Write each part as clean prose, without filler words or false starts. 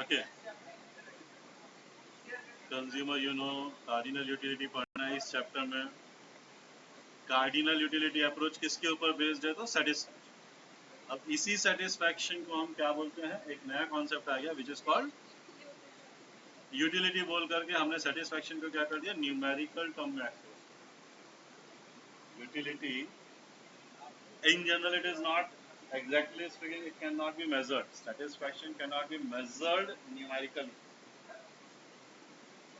Okay, consumer cardinal utility पढ़ना है इस चैप्टर में। कार्डिनल यूटिलिटी अप्रोच किसके ऊपर बेस्ड है? तो सेटिस्फैक्शन। अब इसी सेटिस्फैक्शन को हम क्या बोलते हैं? एक नया कॉन्सेप्ट आ गया विच इज कॉल्ड यूटिलिटी। बोल करके हमने सेटिस्फैक्शन को क्या कर दिया? न्यूमेरिकल टर्म में express. Utility in general it is not, exactly speaking, it cannot be measured. Satisfaction cannot be measured numerically,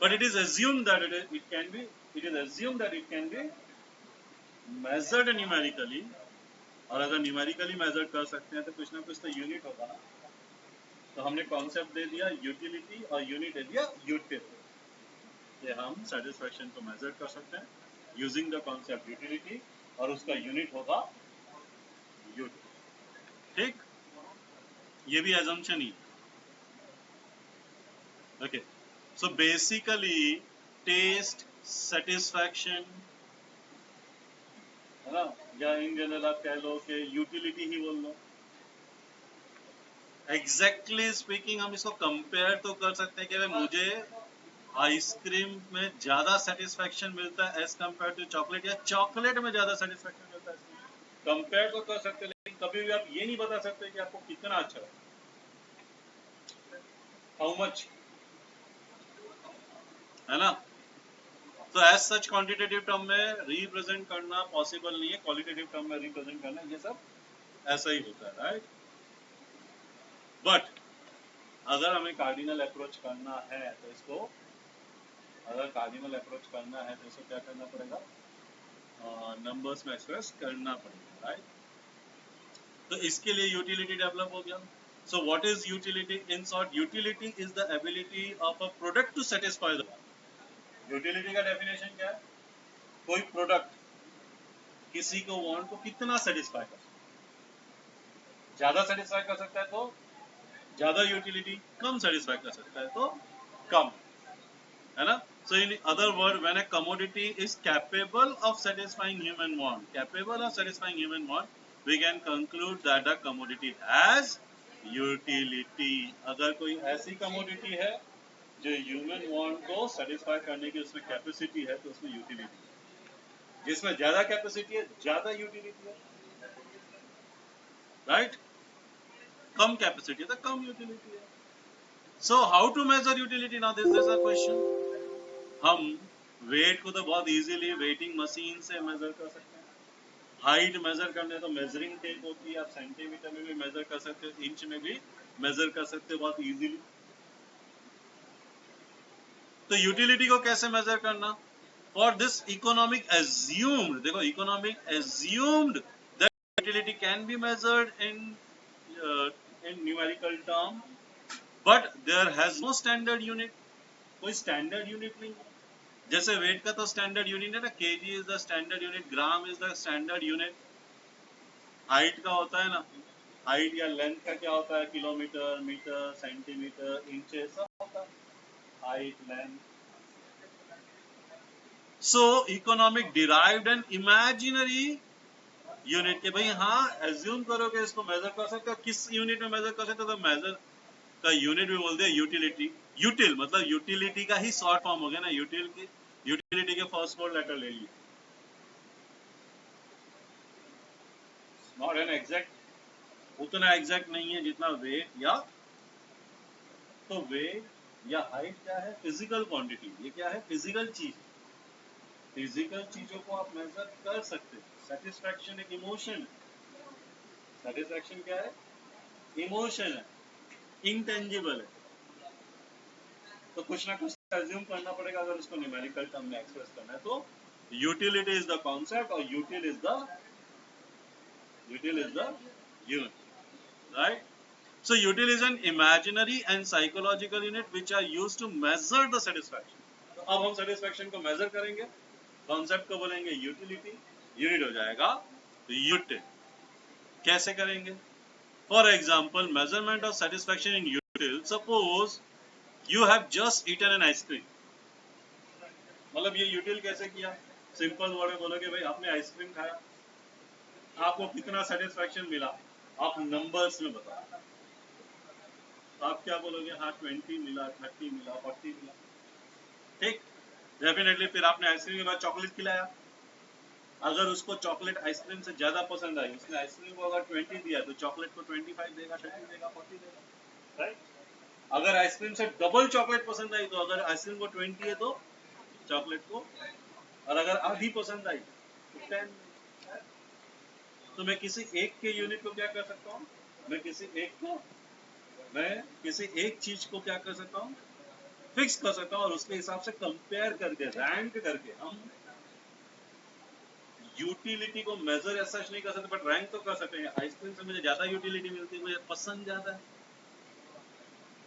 but it is assumed that it can be, it is assumed that it can be measured numerically. और अगर numerically major कर सकते हैं तो कुछ ना कुछ तो यूनिट होगा ना। तो हमने कॉन्सेप्ट दे दिया यूटिलिटी और यूनिट दे दिया यूटिल। ये हम सेटिस्फैक्शन को मेजर कर सकते हैं यूजिंग द कॉन्सेप्ट यूटिलिटी, और उसका यूनिट होगा यूटिल। ठीक, ये भी assumption ही। Okay, so basically test, satisfaction, है ना, या इन जनरल आप कह लो कि यूटिलिटी ही बोल लो। एग्जैक्टली स्पीकिंग हम इसको कंपेयर तो कर सकते हैं कि भाई मुझे आइसक्रीम में ज्यादा सेटिस्फैक्शन मिलता है एज कंपेयर टू चॉकलेट, या चॉकलेट में ज्यादा सेटिस्फैक्शन मिलता है। कंपेयर तो कर सकते हैं, लेकिन कभी भी आप ये नहीं बता सकते कि आपको कितना अच्छा है, हाउ मच, है ना। तो एज सच क्वांटिटेटिव टर्म में रिप्रेजेंट करना पॉसिबल नहीं है, क्वालिटेटिव टर्म में रिप्रेजेंट करना ये सब ऐसा ही होता है, राइट। बट अगर हमें कार्डिनल अप्रोच करना है तो इसको, अगर कार्डिनल अप्रोच करना है तो इसको क्या करना पड़ेगा? नंबर्स में एक्सप्रेस करना पड़ेगा, राइट। तो इसके लिए यूटिलिटी डेवलप हो गया। So what is utility? In short, utility is the ability of a product to satisfy the. Utility का डेफिनेशन क्या है? कोई प्रोडक्ट किसी को वांट को कितना सेटिस्फाई कर सकता है। ज्यादा सेटिस्फाई कर सकता है तो ज्यादा यूटिलिटी, कम सेटिस्फाई कर सकता है तो कम, है ना। So in other word, when a commodity is capable of satisfying human want, capable of satisfying human want, we can conclude that the commodity has utility. अगर कोई ऐसी कमोडिटी है जो ह्यूमन वांट को सेटिस्फाई करने की उसमें कैपेसिटी है तो उसमें यूटिलिटी है। जिसमें ज्यादा कैपेसिटी है ज्यादा यूटिलिटी है, राइट। कम कैपेसिटी है तो कम यूटिलिटी है। So how to measure utility? Now this is a question. हम वेट को तो बहुत इजीली वेटिंग मशीन से मेजर कर सकते हैं। हाइट मेजर करने तो मेजरिंग टेप होती है, आप सेंटीमीटर में भी मेजर कर सकते हो, इंच में भी मेजर कर सकते हो बहुत इजीली। तो यूटिलिटी को कैसे मेजर करना? फॉर दिस इकोनॉमिक एज्यूम्ड, देखो economic assumed that utility can be measured in numerical term, but there has no standard unit. कोई स्टैंडर्ड यूनिट नहीं है। जैसे वेट का तो स्टैंडर्ड यूनिट है ना, KG is the standard unit, gram is the standard unit. Height का होता है ना, हाइट या लेंथ का क्या होता है? किलोमीटर, मीटर, सेंटीमीटर, इंचेस, सब होता है, height, length. So economic derived and imaginary unit के भाई, हाँ एज्यूम करो कि इसको मेजर कर सकते हो। किस यूनिट में मेजर कर सकते हो? तो मेजर का यूनिट भी बोलते हैं यूटिलिटी। यूटिल मतलब यूटिलिटी का ही शॉर्ट फॉर्म हो गया ना, यूटिल की। यूटिलिटी के फर्स्ट फोर लेटर ले लिए। नॉट एन एग्जैक्ट, उतना एग्जैक्ट नहीं है जितना वेट या, तो वेट या हाइट क्या है? Physical quantity. ये क्या है? फिजिकल चीज। फिजिकल चीजों को आप मेजर कर सकते हो। सेटिस्फैक्शन एक इमोशन है। सेटिस्फैक्शन क्या है? इमोशन है, इंटेंजिबल है। तो कुछ ना कुछ एज्यूम करना पड़ेगा अगर उसको न्यूमेरिकल टर्म में एक्सप्रेस करना है। तो यूटिलिटी इज द कॉन्सेप्ट और यूटिल is the unit, right. So util is an imaginary and psychological unit which are used to measure the satisfaction. तो अब हम satisfaction को measure करेंगे, concept को बोलेंगे utility, unit हो जाएगा util। कैसे करेंगे? For example, measurement of satisfaction in util. Suppose you have just eaten an ice cream. मतलब ये util कैसे किया? Simple word में बोलोगे भाई आपने आइसक्रीम खाया, आपको कितना satisfaction मिला, आप numbers में बताओ। आप क्या बोलोगे? हाँ 20 मिला, 30 मिला, 40 मिला, ठीक। डेफिनेटली फिर आपने आइसक्रीम के बाद चॉकलेट खिलाया, अगर उसको चॉकलेट आइसक्रीम से ज्यादा पसंद आई, उसने आइसक्रीम को अगर 20 दिया तो चॉकलेट को 25 देगा, 30 देगा, 40 देगा, राइट। अगर आइसक्रीम से डबल चॉकलेट पसंद आई, तो अगर आइसक्रीम को 20 है तो चॉकलेट को, और अगर आधी पसंद आई तो 10। तो मैं किसी एक के यूनिट को क्या कर सकता हूँ, मैं किसी एक चीज को क्या कर सकता हूँ, फिक्स कर सकता हूँ, और उसके हिसाब से कंपेयर करके, रैंक करके हम यूटिलिटी को मेजर ऐसा नहीं कर सकते, बट रैंक तो कर सकते हैं। आइसक्रीम से मुझे ज्यादा यूटिलिटी मिलती है, मुझे पसंद ज्यादा है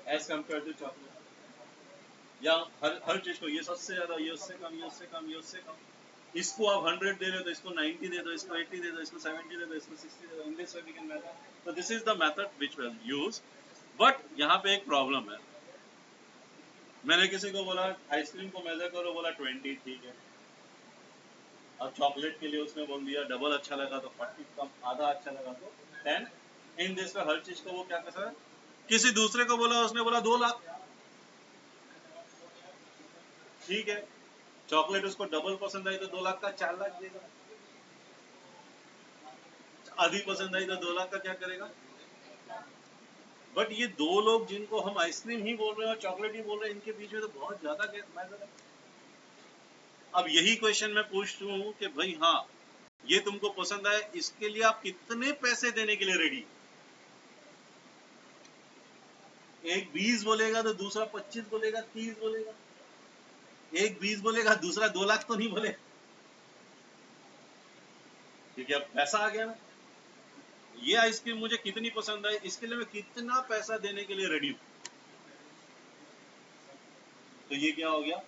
एज कम्पेयर टू चॉकलेट। या हर चीज को, ये सबसे ज्यादा, ये उससे कम, ये उससे कम, ये उससे कम, इसको आप 100 दे रहे हो तो इसको 90 दे दो, इसको 80 दे दो, इसको 70 दे दो, इसको 60 दे दो, in this way we can measure. तो this is the method which we use. But यहाँ पे एक प्रॉब्लम है, मैंने किसी को बोला आइसक्रीम को मेजर करो, बोला 20, ठीक है। अब चॉकलेट के लिए उसने बोल दिया डबल अच्छा लगा तो 40, कम आधा अच्छा लगा तो 10। इन दिस पे हर चीज को वो क्या कर सकता है। किसी दूसरे को बोला, उसने बोला 2 लाख, ठीक है। चॉकलेट उसको डबल पसंद आई तो 2 लाख का 4 लाख देगा, आधी पसंद आई तो 2 लाख का क्या करेगा। बट ये दो लोग जिनको हम आइसक्रीम ही बोल रहे हैं और चॉकलेट ही बोल रहे हैं, इनके बीच में तो बहुत ज्यादा मैटर है। अब यही क्वेश्चन मैं पूछ रहा हूँ कि भाई हाँ ये तुमको पसंद आए, इसके लिए आप कितने पैसे देने के लिए रेडी। एक 20 बोलेगा तो दूसरा 25 बोलेगा, 30 बोलेगा। एक 20 बोलेगा, दूसरा 2 लाख तो नहीं बोले, क्योंकि अब पैसा आ गया ना। ये आइसक्रीम मुझे कितनी पसंद आई, इसके लिए मैं कितना पैसा देने के लिए रेडी हूँ। तो ये क्या हो गया,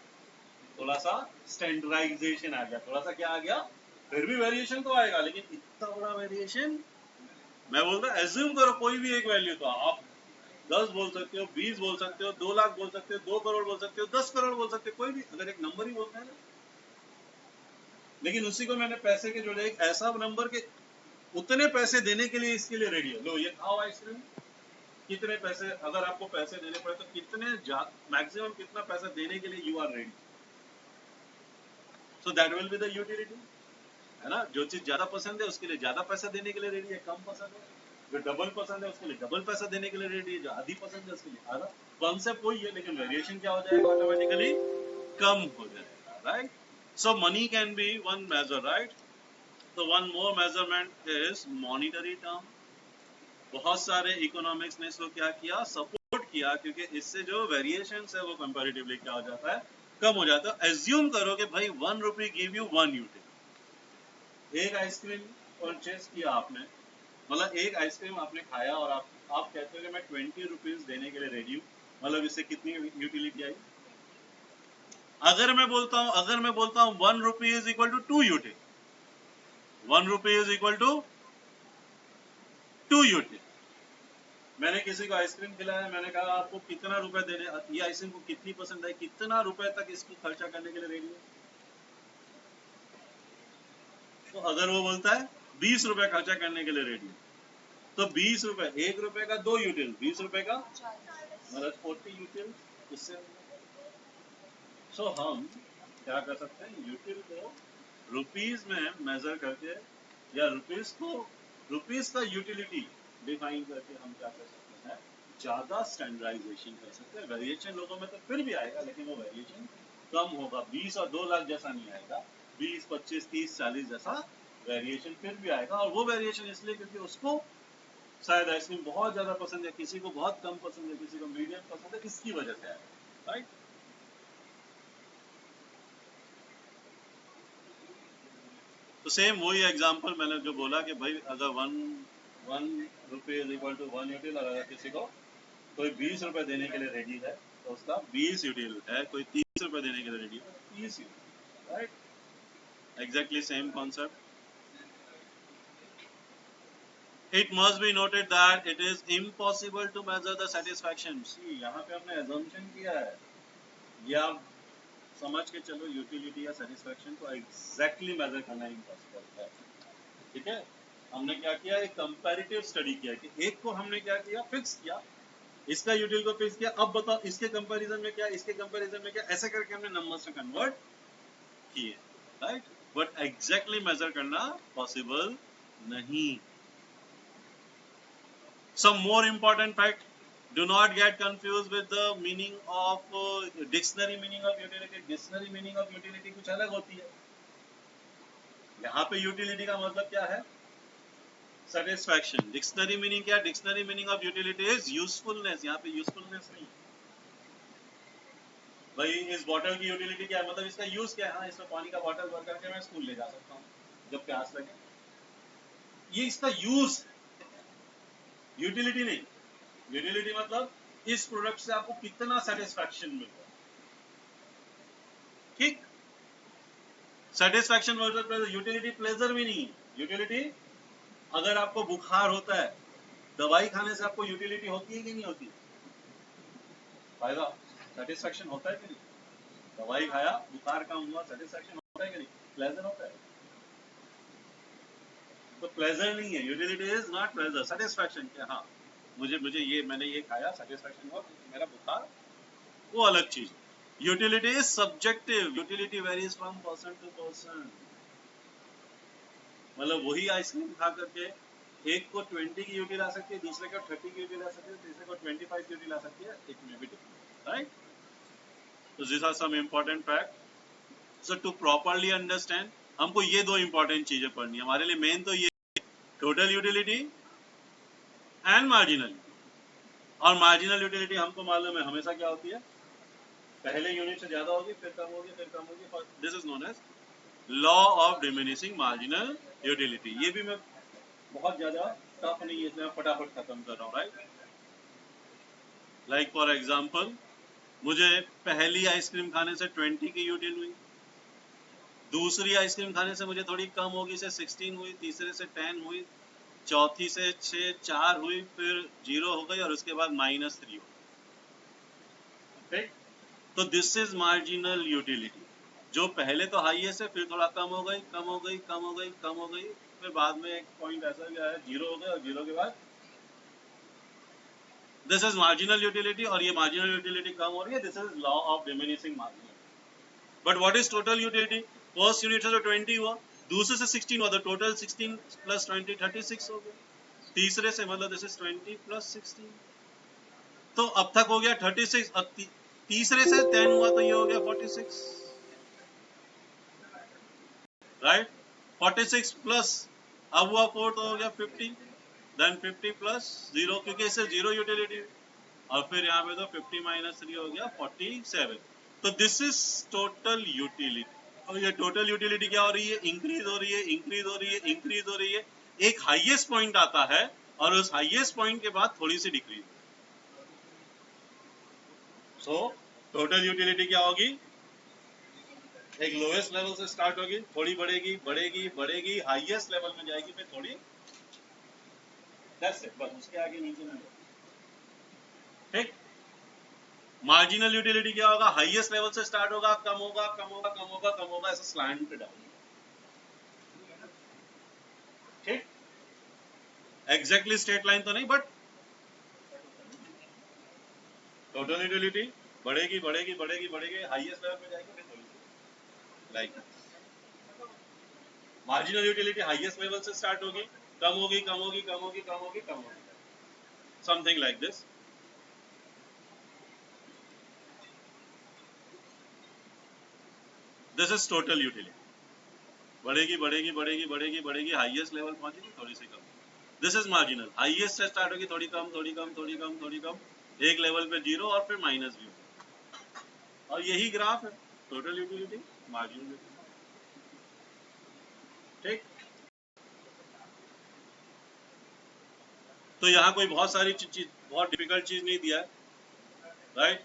थोड़ा सा स्टैंडर्डाइजेशन आ गया, थोड़ा सा क्या आ गया, फिर भी वेरिएशन तो आएगा, लेकिन इतना बड़ा वेरिएशन। मैं बोलता एज्यूम करो कोई भी एक वैल्यू, तो आप 10 बोल सकते हो, 20 बोल सकते हो, 2 लाख बोल सकते हो, 2 करोड़ बोल सकते हो, 10 करोड़ बोल सकते हो, कोई भी अगर एक नंबर ही बोलते हैं ना। लेकिन उसी को मैंने पैसे के जोड़े, एक ऐसा नंबर के उतने पैसे देने के लिए इसके लिए रेडी हो, लो ये खाओ आइसक्रीम। कितने पैसे, अगर आपको पैसे देने पड़े तो कितने मैक्सिमम कितना पैसा देने के लिए you are ready. So that will be the utility, है ना। जो चीज ज्यादा पसंद है उसके लिए ज्यादा पैसा देने के लिए रेडी है, कम पसंद है जो डबल पसंद है उसके लिए डबल पैसा देने के लिए रेडी है, जो आधी पसंद है उसके लिए आधा। कॉन्सेप्ट वही है, लेकिन वेरिएशन क्या हो जाएगा, ऑटोमेटिकली कम हो जाएगा, right. So money can be one measure, right. तो one more measurement is monetary term. बहुत सारे इकोनॉमिक्स ने इसको क्या किया, सपोर्ट किया, क्योंकि इससे जो वेरिएशन है वो कंपैरेटिवली क्या हो जाता है, कम हो जाता है। एज्यूम करो कि भाई 1 रुपी गिव यू 1 यूटिल। एक आइसक्रीम परचेज किया आपने, मतलब एक आइसक्रीम आपने खाया और आप कहते हो कि मैं 20 रुपीज देने के लिए रेडी हूँ, मतलब इससे कितनी यूटिलिटी आई। अगर मैं बोलता हूँ 1 rupee is equal to 2 util, 1 rupee is equal to 2 util. मैंने किसी को आइसक्रीम खिलाया, मैंने कहा आपको कितना रुपए देने, ये आइसक्रीम को कितनी पसंद आई, कितना रुपए तक इसको खर्चा करने के लिए रेडी है। तो अगर वो बोलता है 20 रुपए खर्चा करने के लिए रेडी है, तो 20 रुपए, 1 रुपए का 2 यूटिल, 20 रुपए का मतलब 40 यूटिल उससे। सो हम क्या कर सकते हैं, यूटिल को रुपीज में मेजर करके, या रुपीज का यूटिलिटी डिफाइन करके हम क्या कर सकते हैं, ज्यादा स्टैंडर्डाइजेशन कर सकते हैं। वेरिएशन लोगों में तो फिर भी आएगा, लेकिन वो वेरिएशन कम होगा, 20 और 2 लाख जैसा नहीं आएगा, 20, 25, 30, 40 जैसा वेरिएशन फिर भी आएगा। और वो वेरिएशन इसलिए क्योंकि उसको शायद आइसक्रीम बहुत ज्यादा पसंद है, किसी को बहुत कम पसंद है, किसी को मीडियम पसंद है, इसकी वजह से आएगा, राइट। तो सेम वही एग्जांपल मैंने जो बोला कि भाई अगर वन रुपये इज इक्वल टू 1 यूटिल, और अगर किसी को कोई 20 रुपए देने के लिए रेडी है तो उसका 20 यूटिल है, कोई 30 रुपए देने के लिए रेडी है 30 यूटिल, right. Exactly same concept. It must be noted that it is impossible to measure the satisfaction. See, यहाँ पे हमने assumption किया है, ये आप समझ के चलो, यूटिलिटी या सेटिस्फैक्शन को एग्जैक्टली मेजर करना इम्पॉसिबल है, ठीक है। हमने क्या किया, एक कंपैरेटिव स्टडी किया कि एक को हमने क्या किया, फिक्स किया इसका यूटिल को फिक्स किया। अब बताओ इसके कंपैरिजन में क्या, इसके कंपैरिजन में क्या, ऐसे करके हमने नंबर्स में कन्वर्ट किए, राइट। बट एग्जैक्टली मेजर करना पॉसिबल नहीं। Some more important fact: do not get confused with the meaning of dictionary meaning of utility. Dictionary meaning of utility कुछ अलग होती है। यहाँ पे utility का मतलब क्या है? Satisfaction. Dictionary meaning क्या? Dictionary meaning of utility is usefulness. यहाँ पे usefulness नहीं। भाई इस बॉटल की यूटिलिटी क्या है, मतलब इसका यूज क्या है? हाँ, इसमें पानी का बॉटल भर करके मैं स्कूल ले जा सकता हूँ जब प्यास लगे, ये इसका यूज। यूटिलिटी नहीं। यूटिलिटी मतलब इस प्रोडक्ट से आपको कितना सेटिस्फैक्शन मिलता है, ठीक। Satisfaction versus pleasure. Utility pleasure भी नहीं है। यूटिलिटी, अगर आपको बुखार होता है, दवाई खाने से आपको यूटिलिटी होती है कि नहीं होती? फायदा, सेटिस्फैक्शन होता है कि नहीं? दवाई खाया, बुखार कम हुआ, सेटिस्फैक्शन होता है कि नहीं? प्लेजर होता है। तो प्लेजर नहीं है, utility is not pleasure, satisfaction. क्या, हाँ मुझे मुझे ये, मैंने ये खाया, सेटिस्फैक्शन हुआ, मेरा बुखार, वो अलग चीज। Utility is subjective, utility varies from person to person. मतलब वही आइसक्रीम खा करके एक को 20 की यूटिल आ सकती है, दूसरे को 30 की यूटिल आ सकती है, तीसरे को 25 की यूटिल आ सकती है, it may be different, right. So these are some important facts. So to properly understand, हमको ये दो important चीजें पढ़नी है हमारे लिए। मेन तो ये टोटल यूटिलिटी एंड मार्जिनल। और मार्जिनल यूटिलिटी हमको मालूम है हमेशा क्या होती है, पहले यूनिट से ज्यादा होगी, फिर कम होगी, फिर कम होगी। This is known as law of diminishing marginal utility. ये भी मैं बहुत ज्यादा टफ नहीं है, इसलिए मैं फटाफट खत्म कर रहा हूँ, राइट। लाइक फॉर एग्जाम्पल, मुझे पहली आइसक्रीम खाने से 20 की यूटिल हुई, दूसरी आइसक्रीम खाने से मुझे थोड़ी कम होगी, से 16 हुई, तीसरे से 10 हुई, चौथी से 6 4 हुई, फिर 0 हो गई, और उसके बाद -3 हो गई। तो दिस इज मार्जिनल यूटिलिटी। जो पहले तो हाईएस्ट है, फिर थोड़ा कम हो गई, कम हो गई, कम हो गई, कम हो गई, फिर बाद में एक पॉइंट ऐसा भी आया 0 हो गया, और 0 के बाद दिस इज मार्जिनल यूटिलिटी। और ये मार्जिनल यूटिलिटी कम हो रही है, this is law of diminishing marginal. But what is total utility? First unit से तो 20 हुआ, दूसरे से 16 हुआ, तो टोटल 16 प्लस 20 36 हो गया। तीसरे से मतलब दिस इज 20 प्लस 16, तो अब तक हो गया 36। अब तीसरे से 10 हुआ, तो ये हो गया 46, राइट। 46 प्लस अब हुआ 4, तो हो गया 50, देन 50 प्लस 0, क्योंकि इससे 0 यूटिलिटी, और फिर यहाँ पे तो 50 माइनस 3 हो गया 47। तो दिस इज टोटल यूटिलिटी। और ये टोटल यूटिलिटी क्या हो रही है? इंक्रीज हो रही है, इंक्रीज हो रही है, इंक्रीज हो रही है। एक हाईएस्ट पॉइंट आता है, और उस हाईएस्ट पॉइंट के बाद थोड़ी सी डिक्रीज। सो टोटल यूटिलिटी क्या होगी? एक लोएस्ट लेवल से स्टार्ट होगी, थोड़ी बढ़ेगी, बढ़ेगी, बढ़ेगी, हाईएस्ट लेवल में जाएगी, फिर थोड़ी, दैट्स इट, बस उसके आगे नीचे नहीं होगी, ठीक। मार्जिनल यूटिलिटी क्या होगा? हाईएस्ट लेवल से स्टार्ट होगा, कम होगा, कम होगा, कम होगा, कम होगा, ऐसा स्लैंट डाउन, ठीक। एग्जैक्टली स्ट्रेट लाइन तो नहीं, बट टोटल यूटिलिटी बढ़ेगी, बढ़ेगी, बढ़ेगी, बढ़ेगी, हाईएस्ट लेवल पे जाएगी, फिर थोड़ी सी like marginal utility highest level से स्टार्ट होगी, कम होगी, कम होगी, कम होगी, कम होगी, कम होगी, something like this. This is total utility. बढ़ेगी, बढ़ेगी, बढ़ेगी, बढ़ेगी, बढ़ेगी, हाईएस्ट लेवल पहुंचेगी, थोड़ी सी कम। This is marginal. हाईएस्ट से स्टार्ट होगी, थोड़ी कम, थोड़ी कम, थोड़ी कम, थोड़ी कम, एक लेवल पे 0, और फिर माइनस भी होगा। और यही ग्राफ है टोटल यूटिलिटी, मार्जिनल यूटिलिटी, ठीक। तो यहाँ कोई बहुत सारी चीज, बहुत डिफिकल्ट चीज नहीं दिया है, राइट।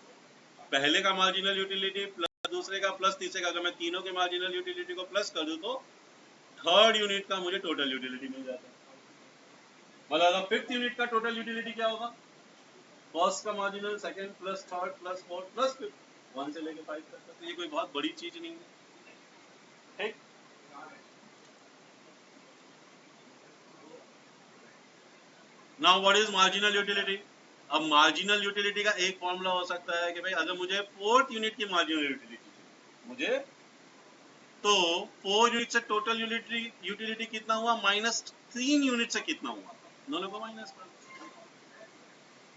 पहले का मार्जिनल यूटिलिटी प्लस दूसरे का प्लस तीसरे का, अगर मैं तीनों के मार्जिनल यूटिलिटी को प्लस कर दूं, तो थर्ड यूनिट का मुझे टोटल यूटिलिटी मिल जाता है। मतलब फिफ्थ यूनिट का टोटल यूटिलिटी क्या होगा? फर्स्ट का marginal, second plus third plus fourth plus fifth, 1 से लेके 5 तक। तो ये कोई बहुत बड़ी चीज नहीं है, ठीक। Now what is marginal utility? अब मार्जिनल यूटिलिटी का एक फॉर्मूला हो सकता है कि भाई अगर मुझे 4th यूनिट की मार्जिनल यूटिलिटी चाहिए मुझे, तो 4 यूनिट से टोटल यूटिलिटी कितना हुआ, -3 यूनिट से कितना हुआ, दोनों को माइनस कर,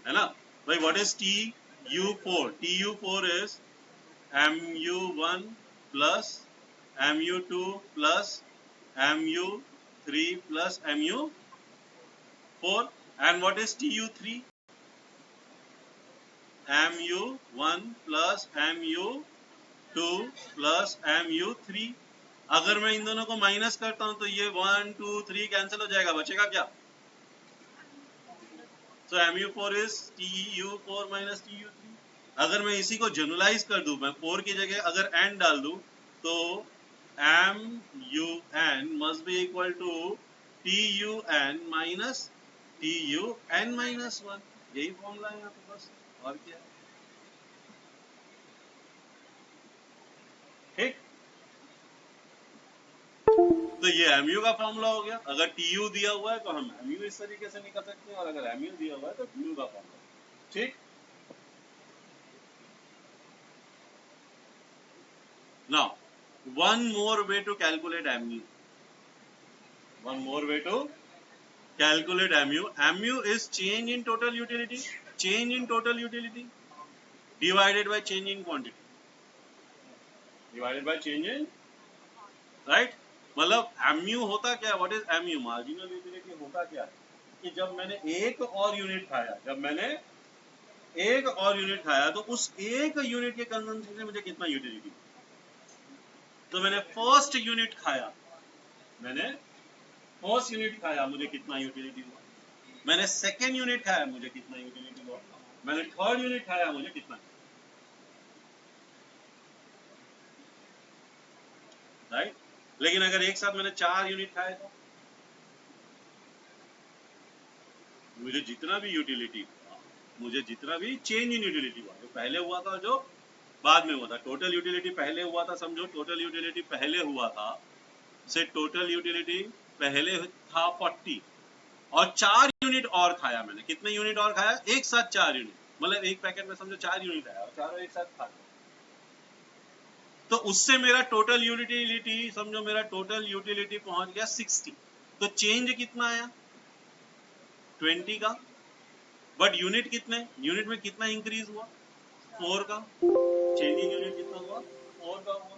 है ना भाई। What is TU4? TU4 is MU1 plus MU2 plus MU3 plus MU4, and what is TU3? MU1 plus MU2 plus MU3। अगर मैं इन दोनों को माइनस करता हूं तो ये 1 2 3 कैंसिल हो जाएगा, बचेगा क्या? So MU4 is TU4 minus TU3। अगर मैं इसी को जनरलाइज कर दूं, मैं 4 की जगह अगर n डाल दूं, तो MUN must be equal to TUN minus TUN minus 1। यही फॉर्मूला है यहाँ पे, बस और क्या है, ठीक। तो ये MU का फॉर्मूला हो गया। अगर TU दिया हुआ है तो हम MU इस तरीके से निकाल सकते हैं, और अगर MU दिया हुआ है तो TU का फॉर्मूला, ठीक। Now, one more way to calculate MU. One more way to calculate MU. MU is change in total utility. Change in total utility divided by change in quantity. Divided by change in, right? मतलब MU होता क्या? What is MU? Marginal utility होता क्या है कि जब मैंने एक और यूनिट खाया, तो उस एक यूनिट के कंजम्पशन से मुझे कितना यूटिलिटी, तो मैंने फर्स्ट यूनिट खाया, मुझे कितना यूटिलिटी हुआ, मैंने सेकेंड यूनिट खाया, मुझे कितना यूटिलिटी हुआ, मैंने थर्ड यूनिट खाया, मुझे कितना, राइट। लेकिन अगर एक साथ मैंने 4 यूनिट खाए तो मुझे जितना भी यूटिलिटी, मुझे जितना भी चेंज इन यूटिलिटी हुआ, जो पहले हुआ था जो बाद में हुआ था, टोटल यूटिलिटी पहले हुआ था, समझो टोटल यूटिलिटी पहले हुआ था, से टोटल यूटिलिटी पहले था 40, और 4 यूनिट और खाया मैंने, कितने यूनिट और खाया, एक साथ 4 यूनिट, मतलब एक पैकेट में समझो 4 यूनिट आया और चारों एक साथ खाया, तो उससे मेरा टोटल यूटिलिटी, समझो मेरा टोटल यूटिलिटी पहुंच गया 60। तो चेंज कितना आया, 20 का, बट यूनिट कितने, यूनिट में कितना इंक्रीज हुआ, 4 का। चेंज इन यूनिट कितना हुआ, 4 का हुआ।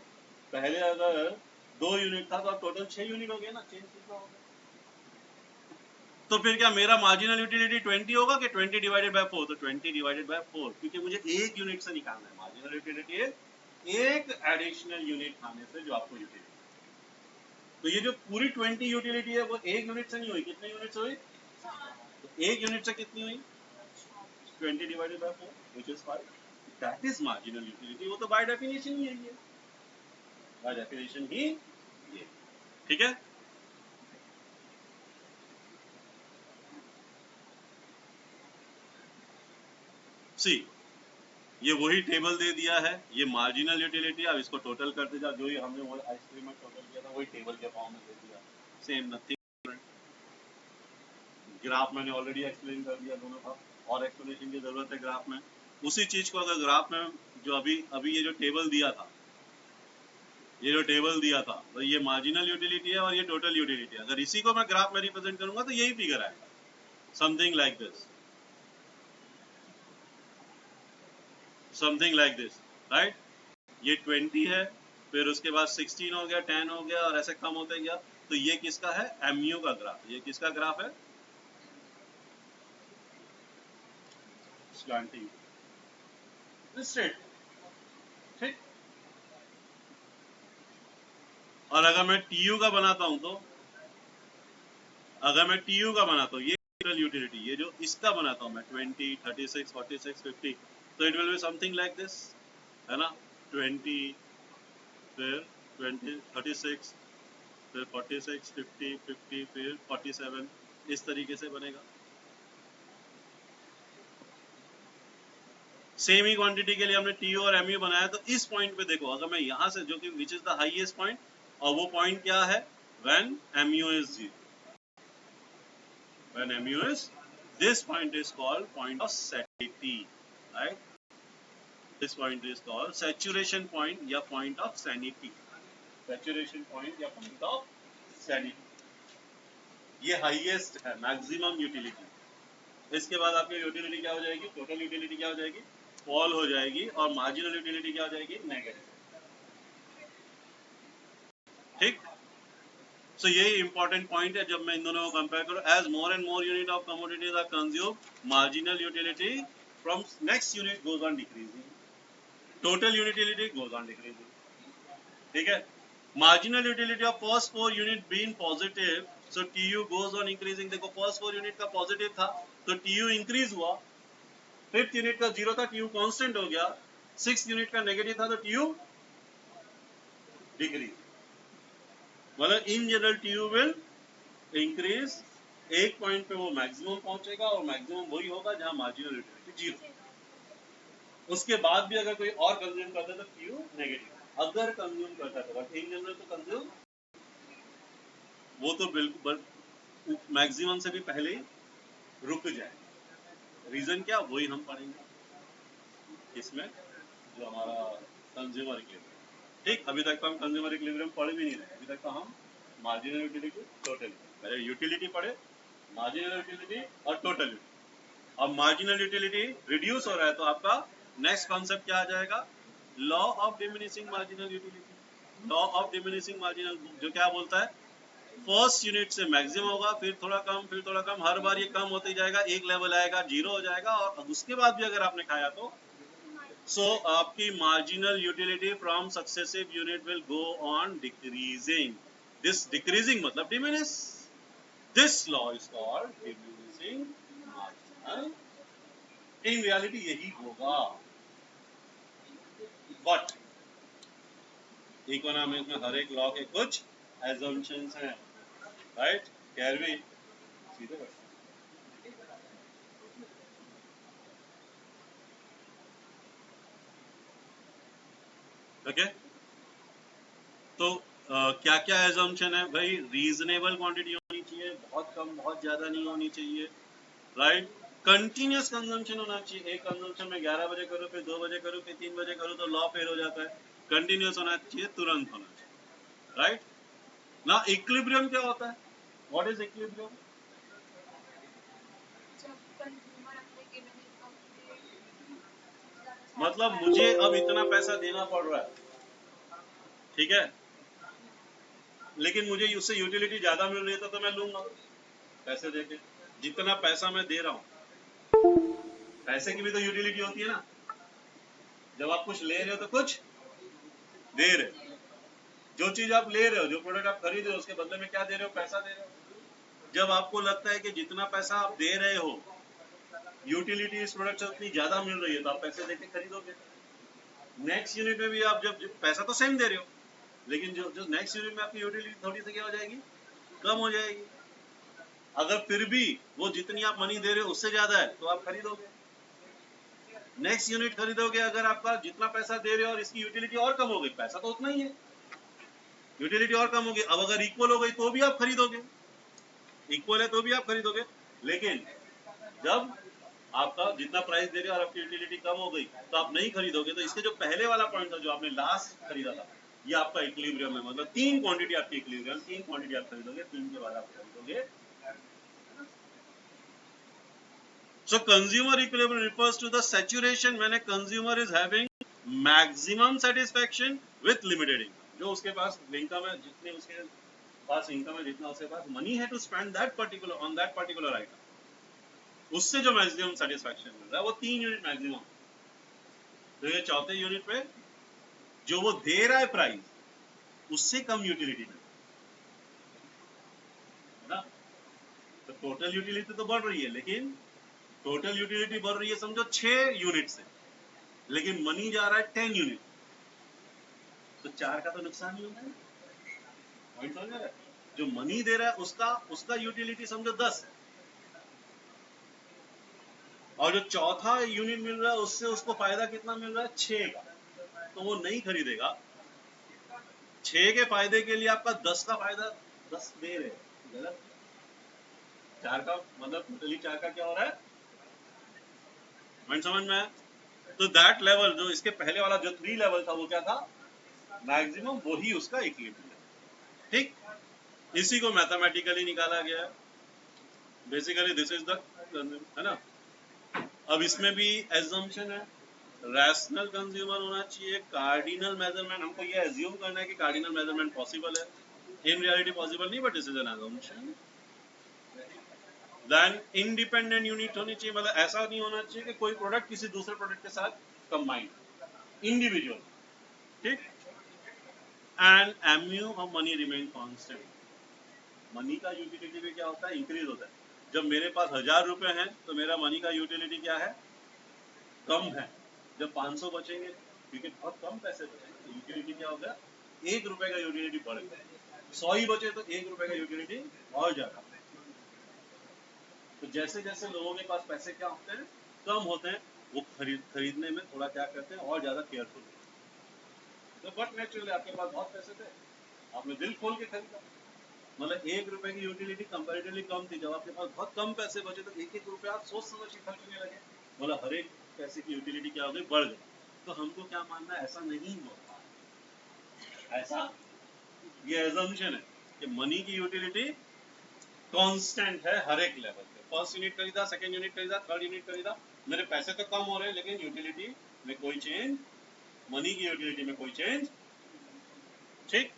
पहले अगर 2 यूनिट था तो अब टोटल 6 यूनिट हो गया ना, चेंज कितना हो गया। तो फिर क्या मेरा मार्जिनल यूटिलिटी 20 होगा कि 20 डिवाइडेड बाय 4? तो 20 डिवाइडेड बाय 4, क्योंकि मुझे एक यूनिट से निकालना है मार्जिनल यूटिलिटी, एक एडिशनल यूनिट खाने से जो आपको यूटिलिटी। तो ये जो पूरी 20 यूटिलिटी है वो एक यूनिट से नहीं हुई, कितने यूनिट से हुई, तो एक यूनिट से कितनी हुई, 20 divided by 4 which is 5। That is marginal utility. वो तो बाय डेफिनेशन ही यही है, बाय डेफिनेशन ही ये, ठीक है। सी, ये वही टेबल दे दिया है, ये मार्जिनल यूटिलिटी, अब इसको टोटल करते जाओ, जो ही हमने वो आइसक्रीम में टोटल किया था वही टेबल के फॉर्म में दे दिया, सेम नथिंग। ग्राफ मैंने ऑलरेडी एक्सप्लेन कर दिया दोनों का, और एक्सप्लेनेशन की जरूरत है ग्राफ में। उसी चीज को अगर ग्राफ में जो अभी ये जो टेबल दिया था, तो ये मार्जिनल यूटिलिटी है और ये टोटल यूटिलिटी है, अगर इसी को मैं ग्राफ में रिप्रेजेंट करूंगा तो यही फिगर आएगा, समथिंग लाइक दिस, राइट। ये 20 है, फिर उसके बाद 16 हो गया, 10 हो गया, और ऐसे कम होते गया। तो ये किसका है, MU का ग्राफ। ये किसका ग्राफ है, स्लैंटिंग, स्ट्रेट, ठीक। और अगर मैं TU का बनाता हूं तो, ये टोटल यूटिलिटी, ये जो इसका बनाता हूं मैं 20 36 46 50, तो it will be something like this, है ना। 20, फिर 20 36, फिर 46 50 50, फिर 47, इस तरीके से बनेगा। सेम ही क्वांटिटी के लिए हमने TU और MU बनाया, तो इस पॉइंट पे देखो, अगर मैं यहां से, जो कि which is the highest point, और वो पॉइंट क्या है, when MU is 0, when MU is This point is called point of sanity, right? This point is called saturation point या point of sanity. Saturation point या point of sanity. ये highest है, maximum utility. इसके बाद आपकी utility क्या हो जाएगी, टोटल यूटिलिटी क्या हो जाएगी, फॉल हो जाएगी, और मार्जिनल यूटिलिटी क्या हो जाएगी, नेगेटिव. ठीक. सो यही इंपॉर्टेंट पॉइंट है जब मैं इन दोनों को कंपेयर करूं. As more and more unit of commodities are consume, marginal utility from next unit goes on decreasing, total utility goes on decreasing. ठीक है. Marginal utility of first 4 unit being positive, so TU goes on increasing. देखो first 4 unit का positive था तो TU increase हुआ, fifth unit का zero था TU constant हो गया, सिक्स यूनिट का नेगेटिव था तो टीयू डिक्रीज. मतलब in general TU will increase. एक पॉइंट पे वो मैक्सिमम पहुंचेगा और मैक्सिमम वही होगा जहां मार्जिनल यूटिलिटी जीरो. उसके बाद भी अगर कोई और कंज्यूम करता है तो टीयू नेगेटिव. अगर कंज्यूम करता है तो इन जनरल तो कंज्यूम वो तो बिल्कुल मैक्सिमम से भी पहले ही रुक जाए. रीजन क्या, वही हम पढ़ेंगे इसमें जो हमारा कंज्यूमर इक्विलिब्रियम. ठीक. अभी तक तो हम कंज्यूमर इक्विलिब्रियम पढ़ भी नहीं रहे. अभी तक तो हम मार्जिनल यूटिलिटी, टोटल, पहले यूटिलिटी पढ़े, मार्जिनल यूटिलिटी और टोटल यूटिलिटी. अब मार्जिनल यूटिलिटी रिड्यूस हो रहा है तो आपका नेक्स्ट कॉन्सेप्ट क्या आ जाएगा, law of diminishing marginal utility. Law of diminishing marginal जो क्या बोलता है, फर्स्ट यूनिट से मैक्सिमम होगा, फिर थोड़ा कम, फिर थोड़ा कम, हर बार ये कम होते जाएगा, एक लेवल आएगा जीरो हो जाएगा, और उसके बाद भी अगर आपने खाया तो सो आपकी marginal utility from successive unit will go on decreasing. This decreasing मतलब diminish. This law is called diminishing marginal. In reality यही होगा, बट इकोनॉमिक्स में हर एक लॉ के कुछ एजम्पशंस हैं, राइट. कैन वी सीधे बैठ. ओके. तो क्या क्या एजम्पशन है भाई, रीजनेबल क्वांटिटी होनी चाहिए, बहुत कम बहुत ज्यादा नहीं होनी चाहिए, राइट. कंटिन्यूस कंजम्पशन होना चाहिए. एक कंजम्पशन में 11 बजे करो, फिर 2 बजे करो, फिर 3 बजे करो तो लॉ फेल हो जाता है. कंटिन्यूस होना चाहिए, तुरंत होना चाहिए, राइट. ना इक्विलिब्रियम क्या होता है, व्हाट इज इक्विलिब्रियम. मतलब मुझे अब इतना पैसा देना पड़ रहा है, ठीक है, लेकिन मुझे उससे यूटिलिटी ज्यादा मिल रही है तो मैं लूंगा पैसे देके. जितना पैसा मैं दे रहा हूँ, पैसे की भी तो यूटिलिटी होती है ना. जब आप कुछ ले रहे हो तो कुछ दे रहे हो. जो चीज आप ले रहे हो, जो प्रोडक्ट आप खरीद रहे हो, उसके बदले में क्या दे रहे हो, पैसा दे रहे हो. जब आपको लगता है कि जितना पैसा आप दे रहे हो यूटिलिटी इस प्रोडक्ट से उतनी ज्यादा मिल रही है तो आप पैसे देके खरीदोगे. नेक्स्ट यूनिट में भी आप जब पैसा तो सेम दे रहे हो, लेकिन जो नेक्स्ट यूनिट में आपकी यूटिलिटी थोड़ी सी क्या हो जाएगी, कम हो जाएगी. अगर फिर भी वो जितनी आप मनी दे रहे हो उससे ज्यादा है तो आप खरीदोगे. नेक्स्ट यूनिट खरीदोगे अगर आपका जितना पैसा दे रहे हो और इसकी यूटिलिटी और कम हो गई, पैसा तो उतना ही है, यूटिलिटी और कम होगी. अब अगर इक्वल हो गई तो भी आप खरीदोगे, इक्वल है तो भी आप खरीदोगे. लेकिन जब आपका जितना प्राइस दे रहे हो और आपकी यूटिलिटी कम हो गई तो आप नहीं खरीदोगे. तो इसके जो पहले वाला पॉइंट था जो आपने लास्ट खरीदा था, ये आपका इक्विलिब्रियम है. मतलब तीन क्वांटिटी आपकी इक्विलिब्रियम, तीन क्वांटिटी आप खरीदोगे, तीन के बाद आप खरीदोगे. So consumer equilibrium refers to the saturation when a consumer is having maximum satisfaction with limited income. जो उसके पास इनकम है, जितने उसके पास इनकम है, जितना उसके पास मनी है to spend that particular on that particular item, उससे जो मैक्सिमम सेटिस्फैक्शन मिल रहा है वो 3 यूनिट मैक्सिमम. तो ये चौथे यूनिट पे जो वो दे रहा है प्राइस उससे कम यूटिलिटी है ना. तो टोटल यूटिलिटी तो बढ़ रही है, लेकिन टोटल यूटिलिटी बढ़ रही है समझो 6 यूनिट से, लेकिन मनी जा रहा है 10 यूनिट, तो 4 का तो नुकसान ही होगा. पॉइंट समझ रहे. जो मनी दे रहा है उसका यूटिलिटी समझो 10 है, और जो चौथा यूनिट मिल रहा है उससे उसको फायदा कितना मिल रहा है, 6 का. तो वो नहीं खरीदेगा. 6 के फायदे के लिए आपका 10 का फायदा 10 दे रहे हैं, गलत. 4 का मतलब टोटली 4 का क्या हो रहा है, पॉइंट समझ में आया? तो दैट लेवल जो इसके पहले वाला जो 3 लेवल था वो क्या था, मैक्सिमम, वही उसका इक्विलिब्रियम। ठीक, इसी को मैथमेटिकली निकाला गया है। बेसिकली दिस इज द, है ना। अब इसमें भी एजम्पशन है, रैशनल कंज्यूमर होना चाहिए, कार्डिनल मेजरमेंट, हमको ये एज्यूम करना है कि कार्डिनल मेजरमेंट पॉसिबल है, इन रियलिटी पॉसिबल नहीं, but this is an assumption. Then independent unit होनी चाहिए, मतलब ऐसा नहीं होना चाहिए कि कोई प्रोडक्ट किसी दूसरे प्रोडक्ट के साथ कंबाइंड, इंडिविजुअल। ठीक, and MU of money remain constant. Money का यूटिलिटी भी क्या होता है, इंक्रीज होता है। जब मेरे पास 1000 रुपए हैं तो मेरा मनी का यूटिलिटी क्या है, कम है। जब 500 बचेंगे, क्योंकि बहुत कम पैसे बचेंगे, तो यूटिलिटी क्या होगा, 1 रुपए का यूटिलिटी बढ़ गया। 100 ही बचे तो 1 रुपए का यूटिलिटी और ज्यादा। तो जैसे जैसे लोगों के पास पैसे क्या होते हैं, कम होते हैं, वो खरीदने में थोड़ा क्या करते हैं, और ज्यादा केयरफुल होते हैं। तो बट नेचुरली आपके पास बहुत पैसे थे, आपने दिल खोल के खरीदा, मतलब 1 रुपए की यूटिलिटी कंपैरेटिवली कम थी। जब आपके पास बहुत कम पैसे बचे तो 1-1 रुपया आप सोच समझ के खर्चने लगे, मतलब हर एक पैसे की यूटिलिटी क्या हो गई, बढ़ गई। तो हमको क्या मानना है, ऐसा नहीं होता, ऐसा ये एजम्पशन है कि मनी की यूटिलिटी कांस्टेंट है हर एक लेवल पे। फर्स्ट यूनिट खरीदा, सेकंड यूनिट खरीदा, थर्ड यूनिट खरीदा, मेरे पैसे तो कम हो रहे हैं लेकिन यूटिलिटी में कोई चेंज, मनी की यूटिलिटी में कोई चेंज। ठीक,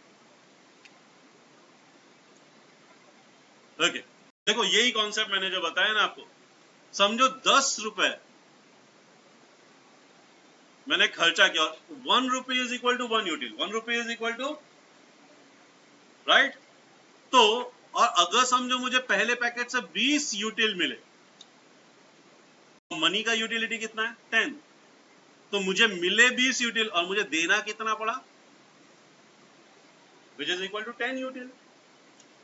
ओके। देखो यही कॉन्सेप्ट मैंने जो बताया ना आपको, समझो 10 रुपए मैंने खर्चा किया, 1 rupee is equal to 1 util, 1 rupee is equal to, right. तो और अगर समझो मुझे पहले पैकेट से 20 यूटिल मिले, तो मनी का यूटिलिटी कितना है, 10, तो मुझे मिले 20 यूटिल और मुझे देना कितना पड़ा, which is equal to 10 util,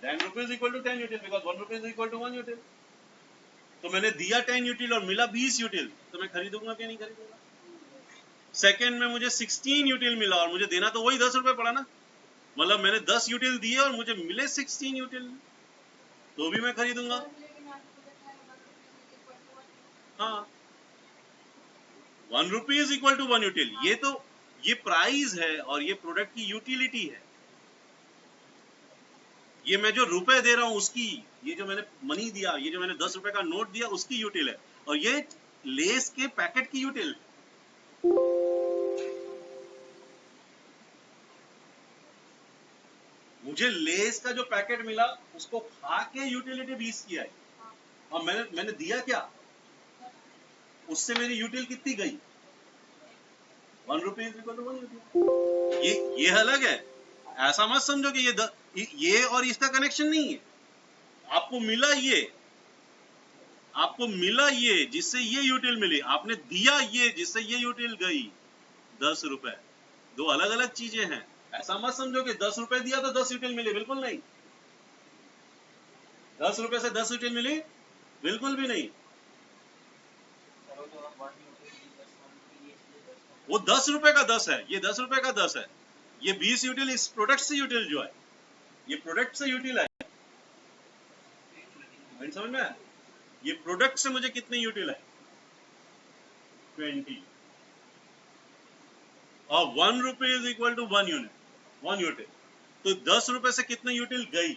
10 rupees equal to 10 util, because 1 rupee is equal to 1 util। तो मैंने दिया 10 यूटिल और मिला 20 यूटिल, तो मैं खरीदूंगा कि नहीं खरीदूंगा। सेकंड में मुझे 16 यूटिल मिला और मुझे देना तो वही 10 रुपए पड़ा ना, मतलब मैंने 10 यूटिल दिए और मुझे मिले 16 यूटिल, तो भी मैं खरीदूंगा। हाँ, 1 rupee is equal to 1 util, ये तो ये प्राइस है और ये प्रोडक्ट की यूटिलिटी है। ये मैं जो रुपए दे रहा हूं उसकी, ये जो मैंने मनी दिया, ये जो मैंने 10 रुपए का नोट दिया उसकी यूटिल है, और ये लेस के पैकेट की यूटिल। मुझे लेस का जो पैकेट मिला उसको खा के यूटिलिटी 20 की आई, और मैंने दिया क्या, उससे मेरी यूटिल कितनी गई, 1 rupee is equal to 1 util. ये अलग है, ऐसा मत समझो कि ये और इसका कनेक्शन नहीं है। आपको मिला ये, आपको मिला ये जिससे ये यूटिल मिली, आपने दिया ये जिससे ये यूटिल गई, 10 रुपए, दो अलग अलग चीजें हैं। ऐसा मत समझो कि 10 रुपए दिया तो 10 यूटिल मिली, बिल्कुल नहीं। 10 रुपए से 10 यूटिल मिली, बिल्कुल भी नहीं। वो 10 रुपए का 10 है, ये 10 रुपए का 10 है, ये 20 यूटिल इस प्रोडक्ट से यूटिल जो है, ये प्रोडक्ट से यूटिल है, समझ में आया? ये प्रोडक्ट से मुझे कितनी यूटिल है, 20, और 1 rupee is equal to 1 unit, 1 util, तो 10 रुपए से कितनी यूटिल गई,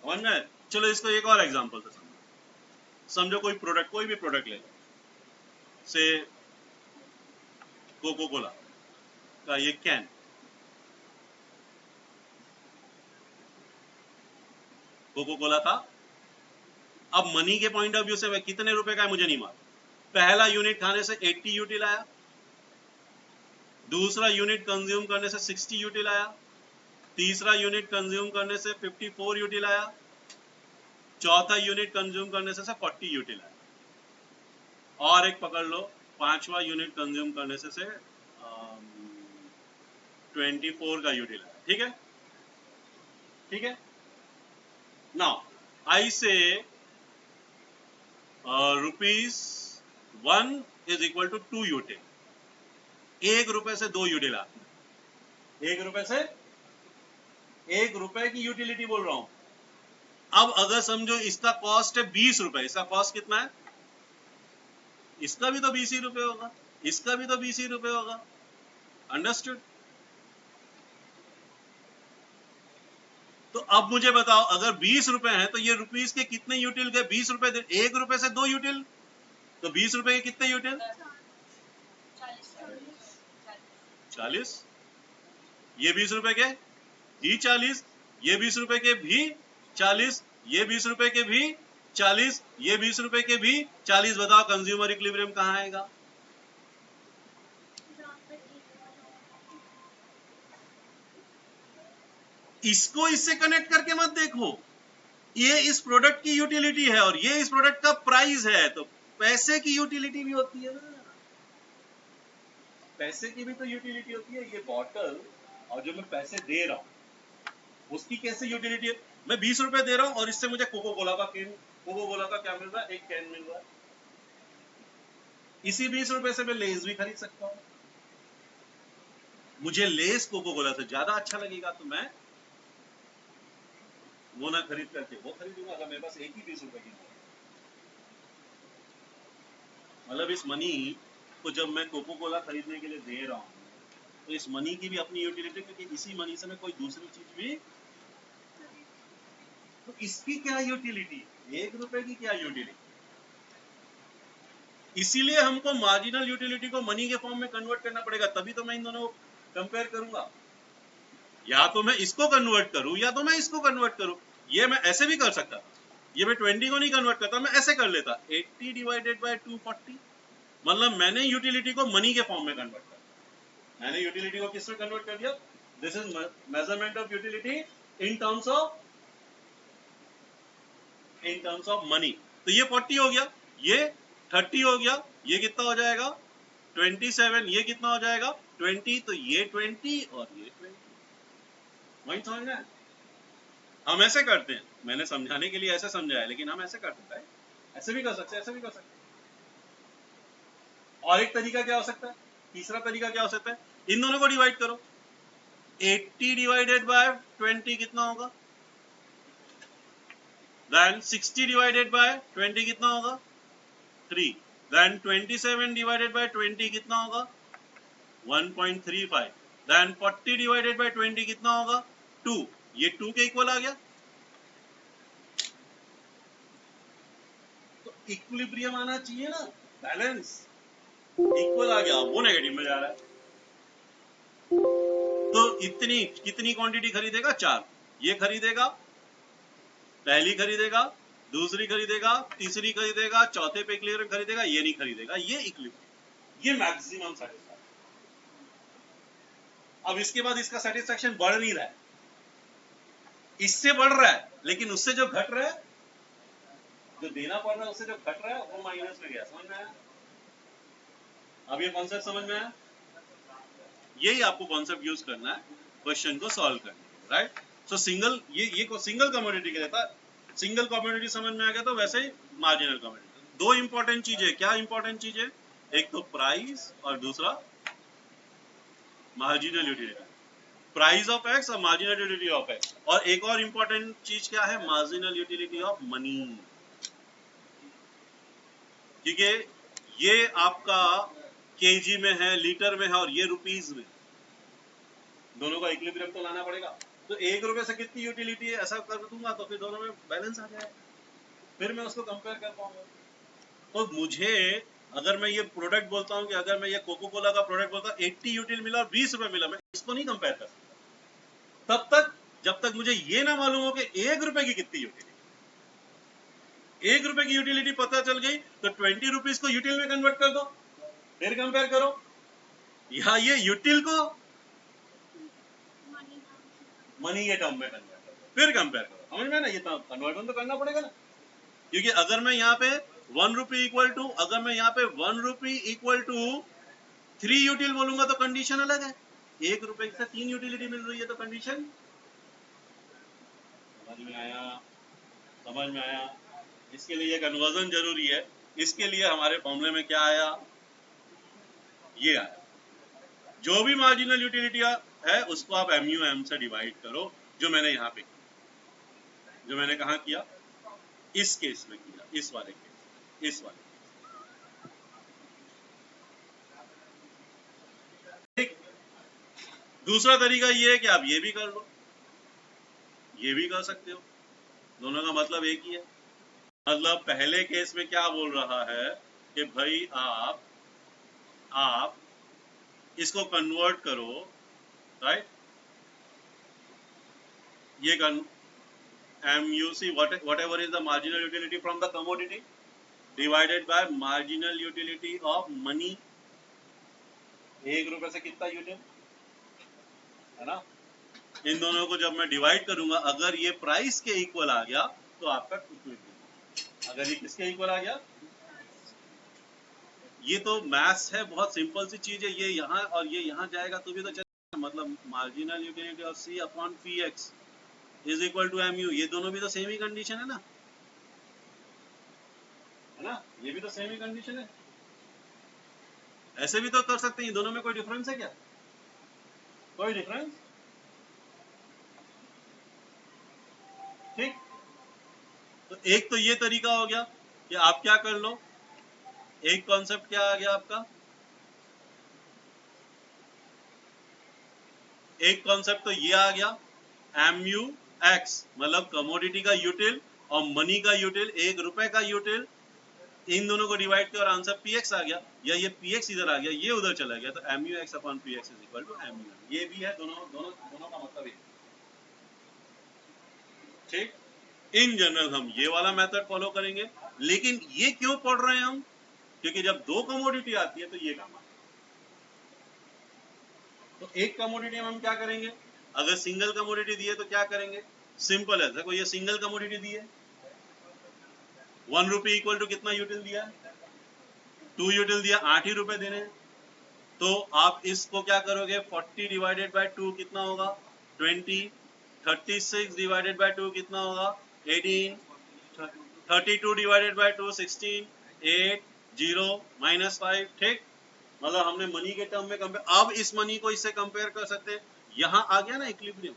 समझ में? चलो इसको एक और एग्जांपल से समझो, कोई प्रोडक्ट, कोई भी प्रोडक्ट ले लो, से कोको कोला का ये कैन, कोको कोला था। अब मनी के पॉइंट ऑफ व्यू से कितने रुपए का है मुझे नहीं मालूम, पहला यूनिट खाने से 80 यूटिल आया, दूसरा यूनिट कंज्यूम करने से 60 यूटिल आया, तीसरा यूनिट कंज्यूम करने से 54 यूटिल आया, चौथा यूनिट कंज्यूम करने से 40 यूटिल आया, और एक पकड़ लो, पांचवा यूनिट कंज्यूम करने से 24 का यूटिल आया। ठीक है, ठीक है। Now I say rupees 1 is equal to 2 util, 1 रुपए से 2 यूटिल आते हैं, 1 रुपए से, 1 रुपए की यूटिलिटी बोल रहा हूं। अब अगर समझो इसका कॉस्ट है 20 रुपए, इसका कॉस्ट कितना है, इसका भी तो 20 ही रुपए होगा, इसका भी तो 20 ही रुपए होगा। अंडरस्टूड? तो अब मुझे बताओ, अगर 20 रुपए हैं तो ये रुपीस के कितने यूटिल गए? 20 रुपए, 1 रुपए से 2 यूटिल, तो 20 रुपए के कितने यूटिल? 40। ये 20 रुपए के भी 40, ये 20 रुपए के भी 40, ये 20 रुपए के भी 40, ये 20 रुपए के भी 40। बताओ कंज्यूमर इक्विलिब्रियम कहाँ आएगा? इसको इससे कनेक्ट करके मत देखो, ये इस प्रोडक्ट की यूटिलिटी है और ये इस प्रोडक्ट का प्राइस है, तो पैसे की यूटिलिटी भी होती है ना, पैसे की भी तो यूटिलिटी होती है। ये बॉटल और जो मैं पैसे दे रहा हूं उसकी कैसे यूटिलिटी है? मैं 20 रुपए दे रहा हूं और इससे मुझे कोको कोला का कैन, कोको कोला का क्या मिल रहा है? एक कैन मिल रहा है। इसी 20 रुपए से मैं लेस भी खरीद सकता हूं। मुझे लेस कोको कोला से ज्यादा अच्छा लगेगा तो मैं वो ना खरीद करके वो खरीदूंगा, अगर मेरे पास एक ही 20 रुपए की। मतलब इस मनी को जब मैं कोको कोला खरीदने के लिए दे रहा हूं तो इस मनी की भी अपनी यूटिलिटी, क्योंकि इसी मनी से मैं कोई दूसरी चीज भी, तो इसकी क्या यूटिलिटी, 1 रुपए की क्या यूटिलिटी? इसीलिए हमको मार्जिनल यूटिलिटी को मनी के फॉर्म में कन्वर्ट करना पड़ेगा, तभी तो मैं इन दोनों को कंपेयर करूंगा। या तो मैं इसको कन्वर्ट करूं या तो मैं इसको कन्वर्ट करूं। ये मैं ऐसे भी कर सकता था, ये मैं 20 को नहीं कन्वर्ट करता, मैं ऐसे कर लेता 80 डिवाइडेड बाय 240। मतलब मैंने यूटिलिटी को मनी के फॉर्म में कन्वर्ट कर, मैंने यूटिलिटी को किस में कन्वर्ट कर दिया? This is measurement of utility in terms of money. तो ये 40 हो गया, ये 30 हो गया, ये कितना हो जाएगा? 27। ये कितना हो जाएगा? 20। तो ये 20 और ये 20। वही समझ में है? हम ऐसे करते हैं, मैंने समझाने के लिए ऐसे समझाया, लेकिन हम ऐसे करते हैं, ऐसे भी कर सकते हैं, ऐसे भी कर सकते हैं। और एक तरीका क्या हो सकता है? तीसरा तरीका क्या हो सकता है? इन दोनों को डिवाइड करो, 80 डिवाइडेड बाय 20 कितना होगा? देन 60 डिवाइडेड बाय 20 कितना होगा? 3। देन 27 डिवाइडेड बाय 20 कितना होगा? 1.35। देन 40 डिवाइडेड बाय 20 कितना होगा? 2। ये 2 के इक्वल आ गया। तो इक्विलिब्रियम आना चाहिए ना, बैलेंस। इक्वल आ गया, वो नेगेटिव में जा रहा है। तो इतनी कितनी क्वांटिटी खरीदेगा? 4। ये खरीदेगा, पहली खरीदेगा, दूसरी खरीदेगा, तीसरी खरीदेगा, चौथे पे इक्विलिब्रियम खरीदेगा, ये नहीं खरीदेगा, ये इक्विलिब्रियम, ये मैक्सिमम सेटिस्फैक्शन। अब इसके बाद इसका सेटिस्फैक्शन बढ़ नहीं रहा है, इससे बढ़ रहा है, लेकिन उससे जो घट रहा है, जो देना पड़ रहा है उससे जो घट रहा है वो माइनस में गया। समझ में आया? अब ये कॉन्सेप्ट समझ में आया? यही आपको कॉन्सेप्ट यूज करना है क्वेश्चन को सॉल्व करने, राइट? सो सिंगल, ये सिंगल कमोडिटी के रहता है। सिंगल कमोडिटी समझ में आ गया, तो वैसे ही मार्जिनल कमोडिटी। दो इंपॉर्टेंट चीजें, क्या इंपॉर्टेंट चीजें? एक तो प्राइस और दूसरा marginal utility. Price of x और मार्जिनल यूटिलिटी ऑफ एक्स। और एक और इंपॉर्टेंट चीज क्या है? Marginal utility of money. क्योंकि ये आपका केजी में है, लीटर में है, और ये रुपीस में, दोनों का इक्विलिब्रियम तो लाना पड़ेगा। तो 1 रुपए से कितनी यूटिलिटी है ऐसा कर दूंगा तो फिर दोनों में बैलेंस आ जाएगा, फिर मैं उसको कंपेयर कर पाऊंगा। तो मुझे, अगर मैं ये प्रोडक्ट बोलता हूँ कि अगर मैं ये कोको कोला का प्रोडक्ट बोलता हूँ 80 यूटिल मिला और 20 रुपए मिला, मैं इसको नहीं कंपेयर कर सकता तब तक जब तक मुझे ये ना मालूम हो कि 1 रुपए की कितनी यूटिलिटी। 1 रुपए की यूटिलिटी पता चल गई तो 20 रुपीज को यूटिल में कन्वर्ट कर दो, फिर कंपेयर करो। या ये यूटिल को मनी के टर्म में कन्वर्ट करो, फिर कंपेयर करो। समझ में ना? ये कन्वर्जन तो करना पड़ेगा ना, क्योंकि अगर मैं यहाँ पे 1 रुपी इक्वल टू, अगर मैं यहाँ पे 1 रुपी इक्वल टू 3 यूटिल बोलूंगा तो कंडीशन अलग है। 1 रुपए से 3 यूटिलिटी मिल रही है तो कंडीशन। समझ में आया? समझ में आया? इसके लिए कन्वर्जन जरूरी है। इसके लिए हमारे फॉर्मूले में क्या आया? ये आया, जो भी मार्जिनल यूटिलिटी है उसको आप MUM से डिवाइड करो, जो मैंने यहाँ पे। जो मैंने कहा किया, इस केस में किया, इस वाले केस, इस वाले ठीक। दूसरा तरीका ये है कि आप ये भी कर लो, ये भी कर सकते हो, दोनों का मतलब एक ही है। मतलब पहले केस में क्या बोल रहा है कि भाई आप इसको कन्वर्ट करो, राइट, ये MUC whatever is the marginal utility from the commodity divided by marginal utility of money। 1 रुपए से कितना यूनिट है ना, इन दोनों को जब मैं डिवाइड करूंगा, अगर ये प्राइस के इक्वल आ गया तो आपका इक्विलिब्रियम। अगर ये किसके इक्वल आ गया, ये तो मैथ्स है, बहुत सिंपल सी चीज है, ये यहाँ और ये यहाँ जाएगा तो भी तो चलेगा। मतलब marginal utility of C upon PX is equal to MU, ये दोनों भी तो सेम ही कंडीशन है ना, ये भी तो सेम ही कंडीशन है। ऐसे भी तो कर सकते हैं, दोनों में कोई डिफरेंस है क्या, कोई डिफरेंस, ठीक। तो एक तो ये तरीका हो गया कि आप क्या कर लो, एक कॉन्सेप्ट क्या आ गया आपका, एक कॉन्सेप्ट तो ये आ गया MUX, मतलब कमोडिटी का यूटिल और मनी का यूटिल, 1 रुपए का यूटिल, इन दोनों को डिवाइड किया और आंसर PX आ गया, या ये PX इधर आ गया, ये उधर चला गया, तो MUX upon PX is equal to MU। ये भी है, दोनों का मतलब एक, ठीक। इन जनरल हम ये वाला मेथड फॉलो करेंगे, लेकिन ये क्यों पढ़ रहे हैं हम, क्योंकि जब दो कमोडिटी आती है तो ये काम आता है। तो एक कमोडिटी में हम क्या करेंगे, अगर सिंगल कमोडिटी दी है तो क्या करेंगे, सिंपल है, देखो ये सिंगल कमोडिटी दी है, 1 रुपये इक्वल टू कितना यूटिल दिया, 2 यूटिल दिया, 8 ही रुपए देने हैं। तो आप इसको क्या करोगे, 40 डिवाइडेड बाय 2 कितना होगा 20, 36 डिवाइडेड बाय 2 कितना होगा 18, 32 डिवाइडेड बाय 2 16, 8 0 -5, ठीक। मतलब हमने मनी के टर्म में कंपेयर, अब इस मनी को इससे कंपेयर कर सकते हैं, यहां आ गया ना इक्विलिब्रियम।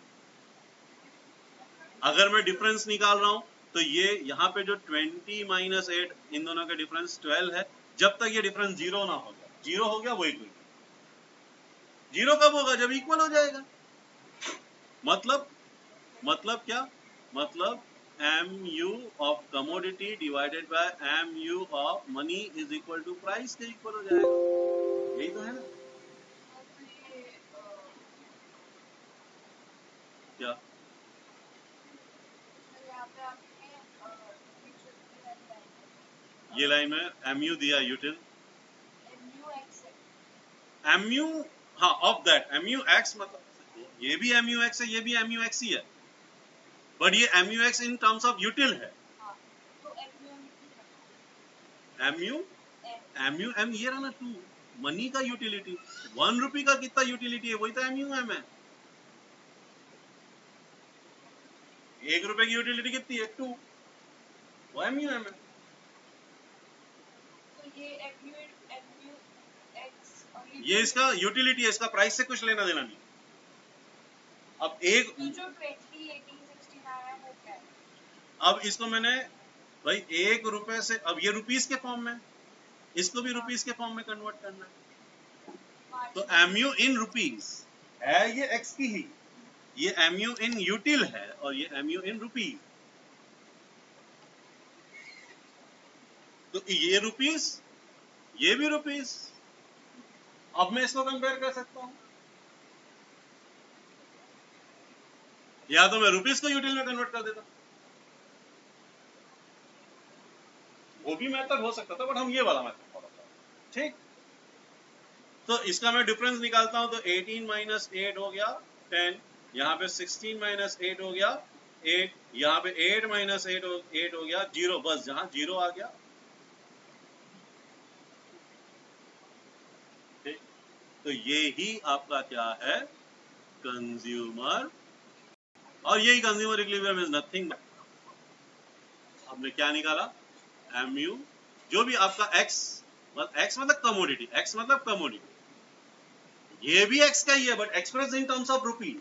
अगर मैं डिफरेंस निकाल रहा हूं तो ये यहाँ पे जो 20 - 8, इन दोनों का डिफरेंस 12 है, जब तक ये डिफरेंस 0 ना हो गया, 0 हो गया वो इक्वल, 0 कब होगा, जब इक्वल हो जाएगा। मतलब क्या, मतलब MU of commodity divided by MU of money is equal to price के इक्वल हो जाएगा, यही तो है ना। क्या ये लाइन में MU दिया यूटिल, MU, हाँ, ऑफ दैट MUX, मतलब ये भी MUX है, ये भी MUX ही है, बट ये MUX इन टर्म्स ऑफ यूटिल है। MUM ये रहा ना 2, मनी का यूटिलिटी, 1 रुपये का कितना यूटिलिटी है, वही तो MUM है। 1 रुपए की यूटिलिटी कितनी है 2, वो MUM है। ये इसका यूटिलिटी है, इसका प्राइस से कुछ लेना देना नहीं। अब एक तो जो 20, 18, 16 आया वो क्या है? अब इसको मैंने भाई 1 रुपए से, अब ये रुपीस के फॉर्म में, इसको भी रुपीस के फॉर्म में कन्वर्ट करना है, तो MU इन रुपीस है, ये एक्स की ही, ये MU इन यूटिल है और ये MU इन रुपीस, तो ये रुपीस, ये भी रुपीस। अब मैं इसको कंपेयर कर सकता हूं, या तो मैं रुपीस को यूटिल में कन्वर्ट कर देता, वो भी मेथड हो सकता था, बट हम ये वाला मेथड फॉलो कर, ठीक। तो इसका मैं डिफरेंस निकालता हूं, तो 18 - 8 हो गया 10, यहाँ पे 16 - 8 हो गया 8, यहाँ पे 8 - 8 हो गया 0, बस जहां 0 आ गया, ठीक। तो ये ही आपका क्या है, कंज्यूमर, और यही कंज्यूमर इक्विलिब्रियम इज नथिंग, हमने क्या निकाला, MU, जो भी आपका X मतलब कमोडिटी, X मतलब कमोडिटी, ये भी X का ही है, but express in terms of rupee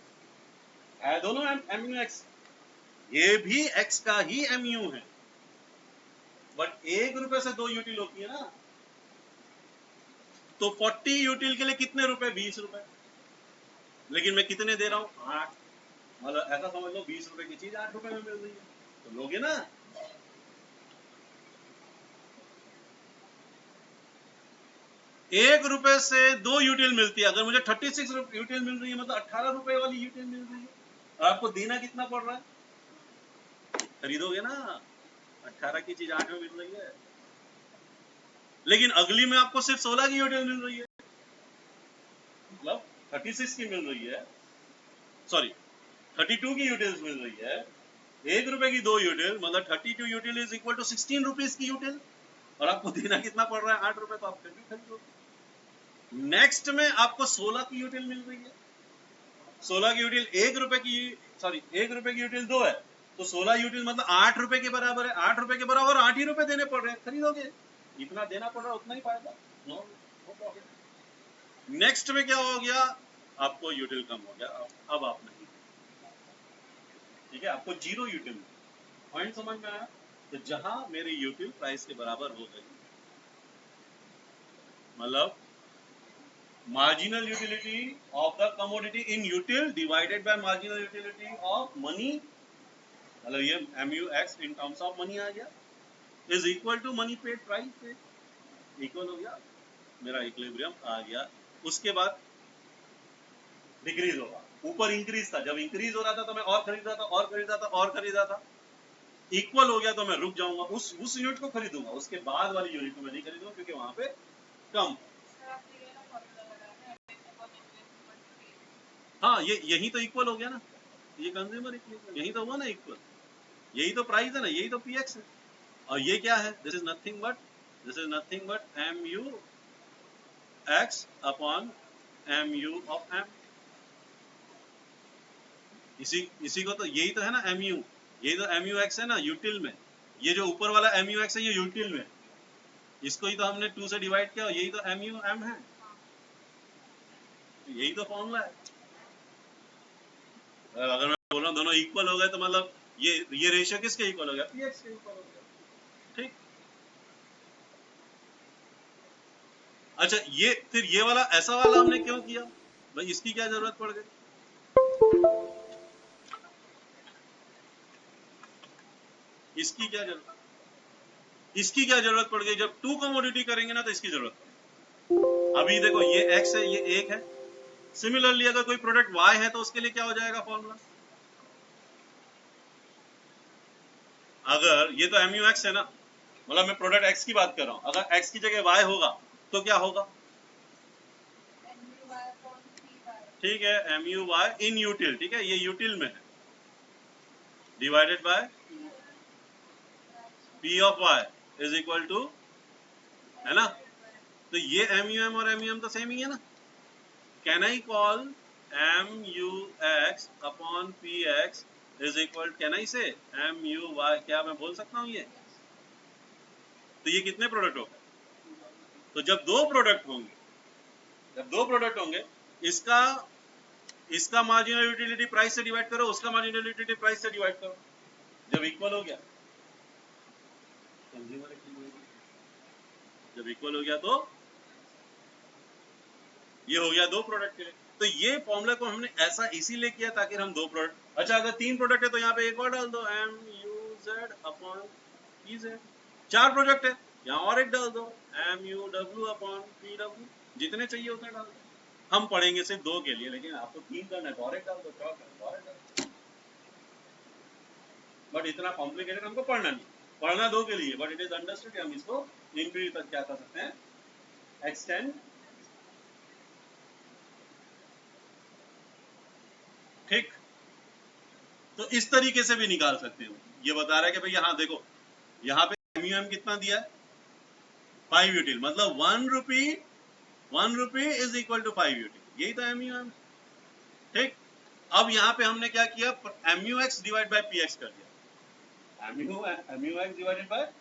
है, दोनों MUX, ये भी x का ही mu है, बट 1 रुपए से 2 यूटिल होती है ना, तो 40 यूटिल के लिए कितने रुपए? 20 रुपए। लेकिन मैं कितने दे रहा हूं? 8। मतलब ऐसा समझ लो 20 रुपए की चीज 8 रुपए में मिल रही है, तो लोगे ना। 1 रुपए से 2 यूटिल मिलती है, अगर मुझे 36 यूटिल मिल रही है, मतलब 18 रुपए वाली यूटिल मिल रही है, और आपको देना कितना पड़ रहा है? खरीदोगे ना, 18 की चीज 8 में मिल रही है। लेकिन अगली में आपको सिर्फ 16 की यूटिल मिल रही है, मतलब 36 की मिल रही है, सॉरी 32 की यूटिल्स मिल रही है। 1 रुपए की 2 यूटिल, मतलब 32 util is equal to 16 rupees की यूटिल, और आपको देना कितना पड़ रहा है? 8 रुपए, तो आप फिर भी खरीदोगे। नेक्स्ट में आपको 16 की यूटिल मिल रही है, 16 की यूटिल 1 रुपए की, सॉरी 1 रुपए की यूटिल 2 है, तो 16 यूटिल मतलब 8 रुपए के बराबर है। 8 रुपए के बराबर 8 ही रुपए देने पड़ रहे हैं, खरीदोगे। इतना देना पड़ रहा है, उतना ही फायदा, नो प्रॉब्लम। नेक्स्ट में क्या हो गया? आपको यूटिल कम हो गया, अब आप नहीं, ठीक है, आपको 0 यूटिल। पॉइंट समझ में आया? तो जहां मेरी यूटिल प्राइस के बराबर हो गई, मतलब marginal utility of the commodity in util divided by marginal utility of money, मतलब ये MUX in terms of money आ गया, is equal to money paid, price paid, equal हो गया, मेरा इक्विलिब्रियम आ गया। उसके बाद डिक्रीज होगा, ऊपर इंक्रीज था, जब इंक्रीज हो रहा था तो मैं और खरीद रहा था, और खरीद रहा था, और खरीद रहा था। इक्वल हो गया तो मैं रुक जाऊंगा, उस यूनिट को खरीदूंगा, उसके बाद वाली यूनिट को मैं नहीं खरीदूंगा, क्योंकि वहां पे कम। हाँ, ये यही तो इक्वल हो गया ना, ये कंज्यूमर इक्वल, यही तो हुआ ना इक्वल, यही तो प्राइस है ना, यही तो पीएक्स है। और ये क्या है? This is nothing but M U X upon M U of M. इसी को तो, यही तो है ना एम यू, यही तो एम यू एक्स है ना यूटिल में। ये जो ऊपर वाला एम यू एक्स है, ये यूटिल में, इसको ही तो हमने 2 से डिवाइड किया, यही तो एम यू एम है, यही तो फॉर्मूला है। अगर मैं बोल रहा हूँ दोनों इक्वल हो गए, तो मतलब ये रेशियो किसके इक्वल हो गया? पीएक्स के इक्वल हो गया, ठीक। अच्छा, ये फिर ये वाला, ऐसा वाला हमने क्यों किया भाई? इसकी क्या जरूरत पड़ गई? इसकी क्या जरूरत इसकी क्या जरूरत पड़ गई? जब 2 कमोडिटी करेंगे ना, तो इसकी जरूरत पड़ेगी। अभी देखो, ये x है, ये 1 है। सिमिलरली अगर कोई प्रोडक्ट y है, तो उसके लिए क्या हो जाएगा फॉर्मूला? अगर ये तो MUX है ना, मतलब मैं प्रोडक्ट x की बात कर रहा हूं, अगर x की जगह y होगा तो क्या होगा? ठीक है, MUY इन यूटिल, ठीक है, ये यूटिल में है, divided by P of y is equal to, है ना, तो ये MUM और MUM तो सेम ही है ना। Can I call MUX upon PX is equal, can I से MUY, क्या मैं बोल सकता हूँ ये? तो ये कितने प्रोडक्ट हो गए? तो जब दो प्रोडक्ट होंगे, इसका मार्जिनल यूटिलिटी प्राइस से डिवाइड करो, उसका मार्जिनल यूटिलिटी प्राइस से डिवाइड करो, जब इक्वल हो गया, कंज्यूमर इक्वल, जब इक्वल हो गया तो ये हो गया 2 प्रोडक्ट के लिए। तो ये फॉर्मूला को हमने ऐसा इसीलिए किया ताकि हम 2 प्रोडक्ट, अच्छा अगर 3 प्रोडक्ट है तो यहाँ पे एक और डाल दो, MUZ अपॉन PZ। 4 प्रोडक्ट है, यहाँ और एक डाल दो, MUW अपॉन PW, जितने चाहिए उतने डाल दो। हम पढ़ेंगे सिर्फ 2 के लिए, लेकिन आपको 3 करना है तो और एक डाल दो, 4 करना और एक डाल दो। बट इतना कॉम्प्लिकेटेड हमको पढ़ना नहीं, पढ़ना 2 के लिए, बट इट इज अंडरस्टूड कि हम इसको इंक्रीज तक क्या कर सकते हैं, एक्सटेंड, ठीक। तो इस तरीके से भी निकाल सकते हो। ये बता रहा है कि भाई यहाँ देखो, यहाँ पे MUM कितना दिया है? 5 यूटिल, मतलब 1 rupee is equal to 5 util, यही तो MUM, ठीक। अब यहाँ पे हमने क्या किया? MUX डिवाइड बाय PX कर दिया, MUX डिवाइडेड बाय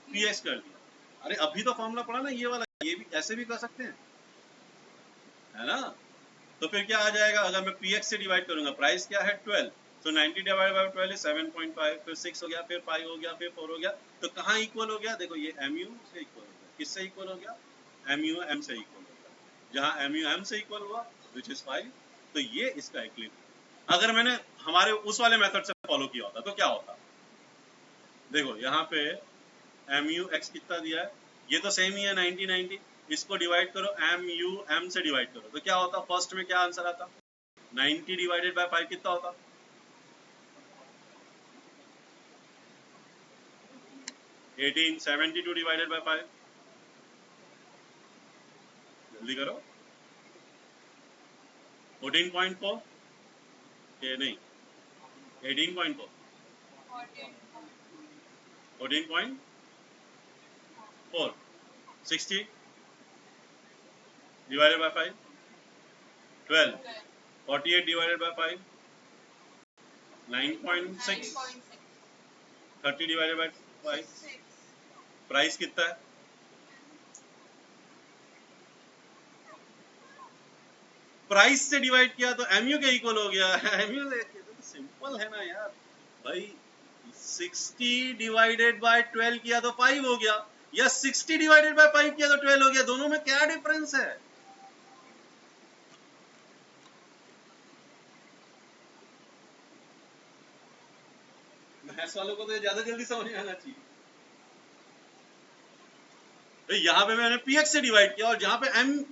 PX कर दिया। अरे अभी तो फॉर्मूला पढ़ा ना ये वाला, ये भी ऐसे भी कर सकते हैं, है ना। तो फिर क्या आ जाएगा? अगर मैं PX से डिवाइड करूंगा, प्राइस क्या है 12, तो 90 डिवाइडेड बाय 12 इज 7.5, फिर 6 हो गया, फिर 5 हो गया, फिर 4 हो गया। तो कहाँ इक्वल हो गया? देखो ये mu से इक्वल हो गया। किससे इक्वल हो गया? mu m से इक्वल हो गया। जहाँ mu m से इक्वल हुआ विच इज 5, तो ये इसका इक्विलिब्रियम। अगर मैंने हमारे उस वाले मेथड से फॉलो किया होता तो क्या होता? देखो यहाँ पे mu x कितना दिया है, ये तो सेम ही है 90 90, इसको डिवाइड करो mu m से डिवाइड करो, तो क्या होता? फर्स्ट में क्या आंसर आता? 90 डिवाइडेड बाय 5 कितना होता? 18। 72 डिवाइडेड बाय 5, जल्दी करो। 14.4 ये नहीं, 18.4, 14.4, 60 divided by 5, 12, 48 divided by 5, 9.6, 30 divided by 5, price कितना है? प्राइस से डिवाइड किया तो mu के इक्वल हो गया। mu से तो सिंपल है ना यार भाई, 60 डिवाइडेड बाय 12 किया तो 5 हो गया, या 60 डिवाइडेड बाय 5 किया तो 12 हो गया, दोनों में क्या डिफरेंस है? मैथ्स वालों को तो ज्यादा जल्दी समझ में आना चाहिए। तो यहाँ पे मैंने px से डिवाइड किया और जहां पे m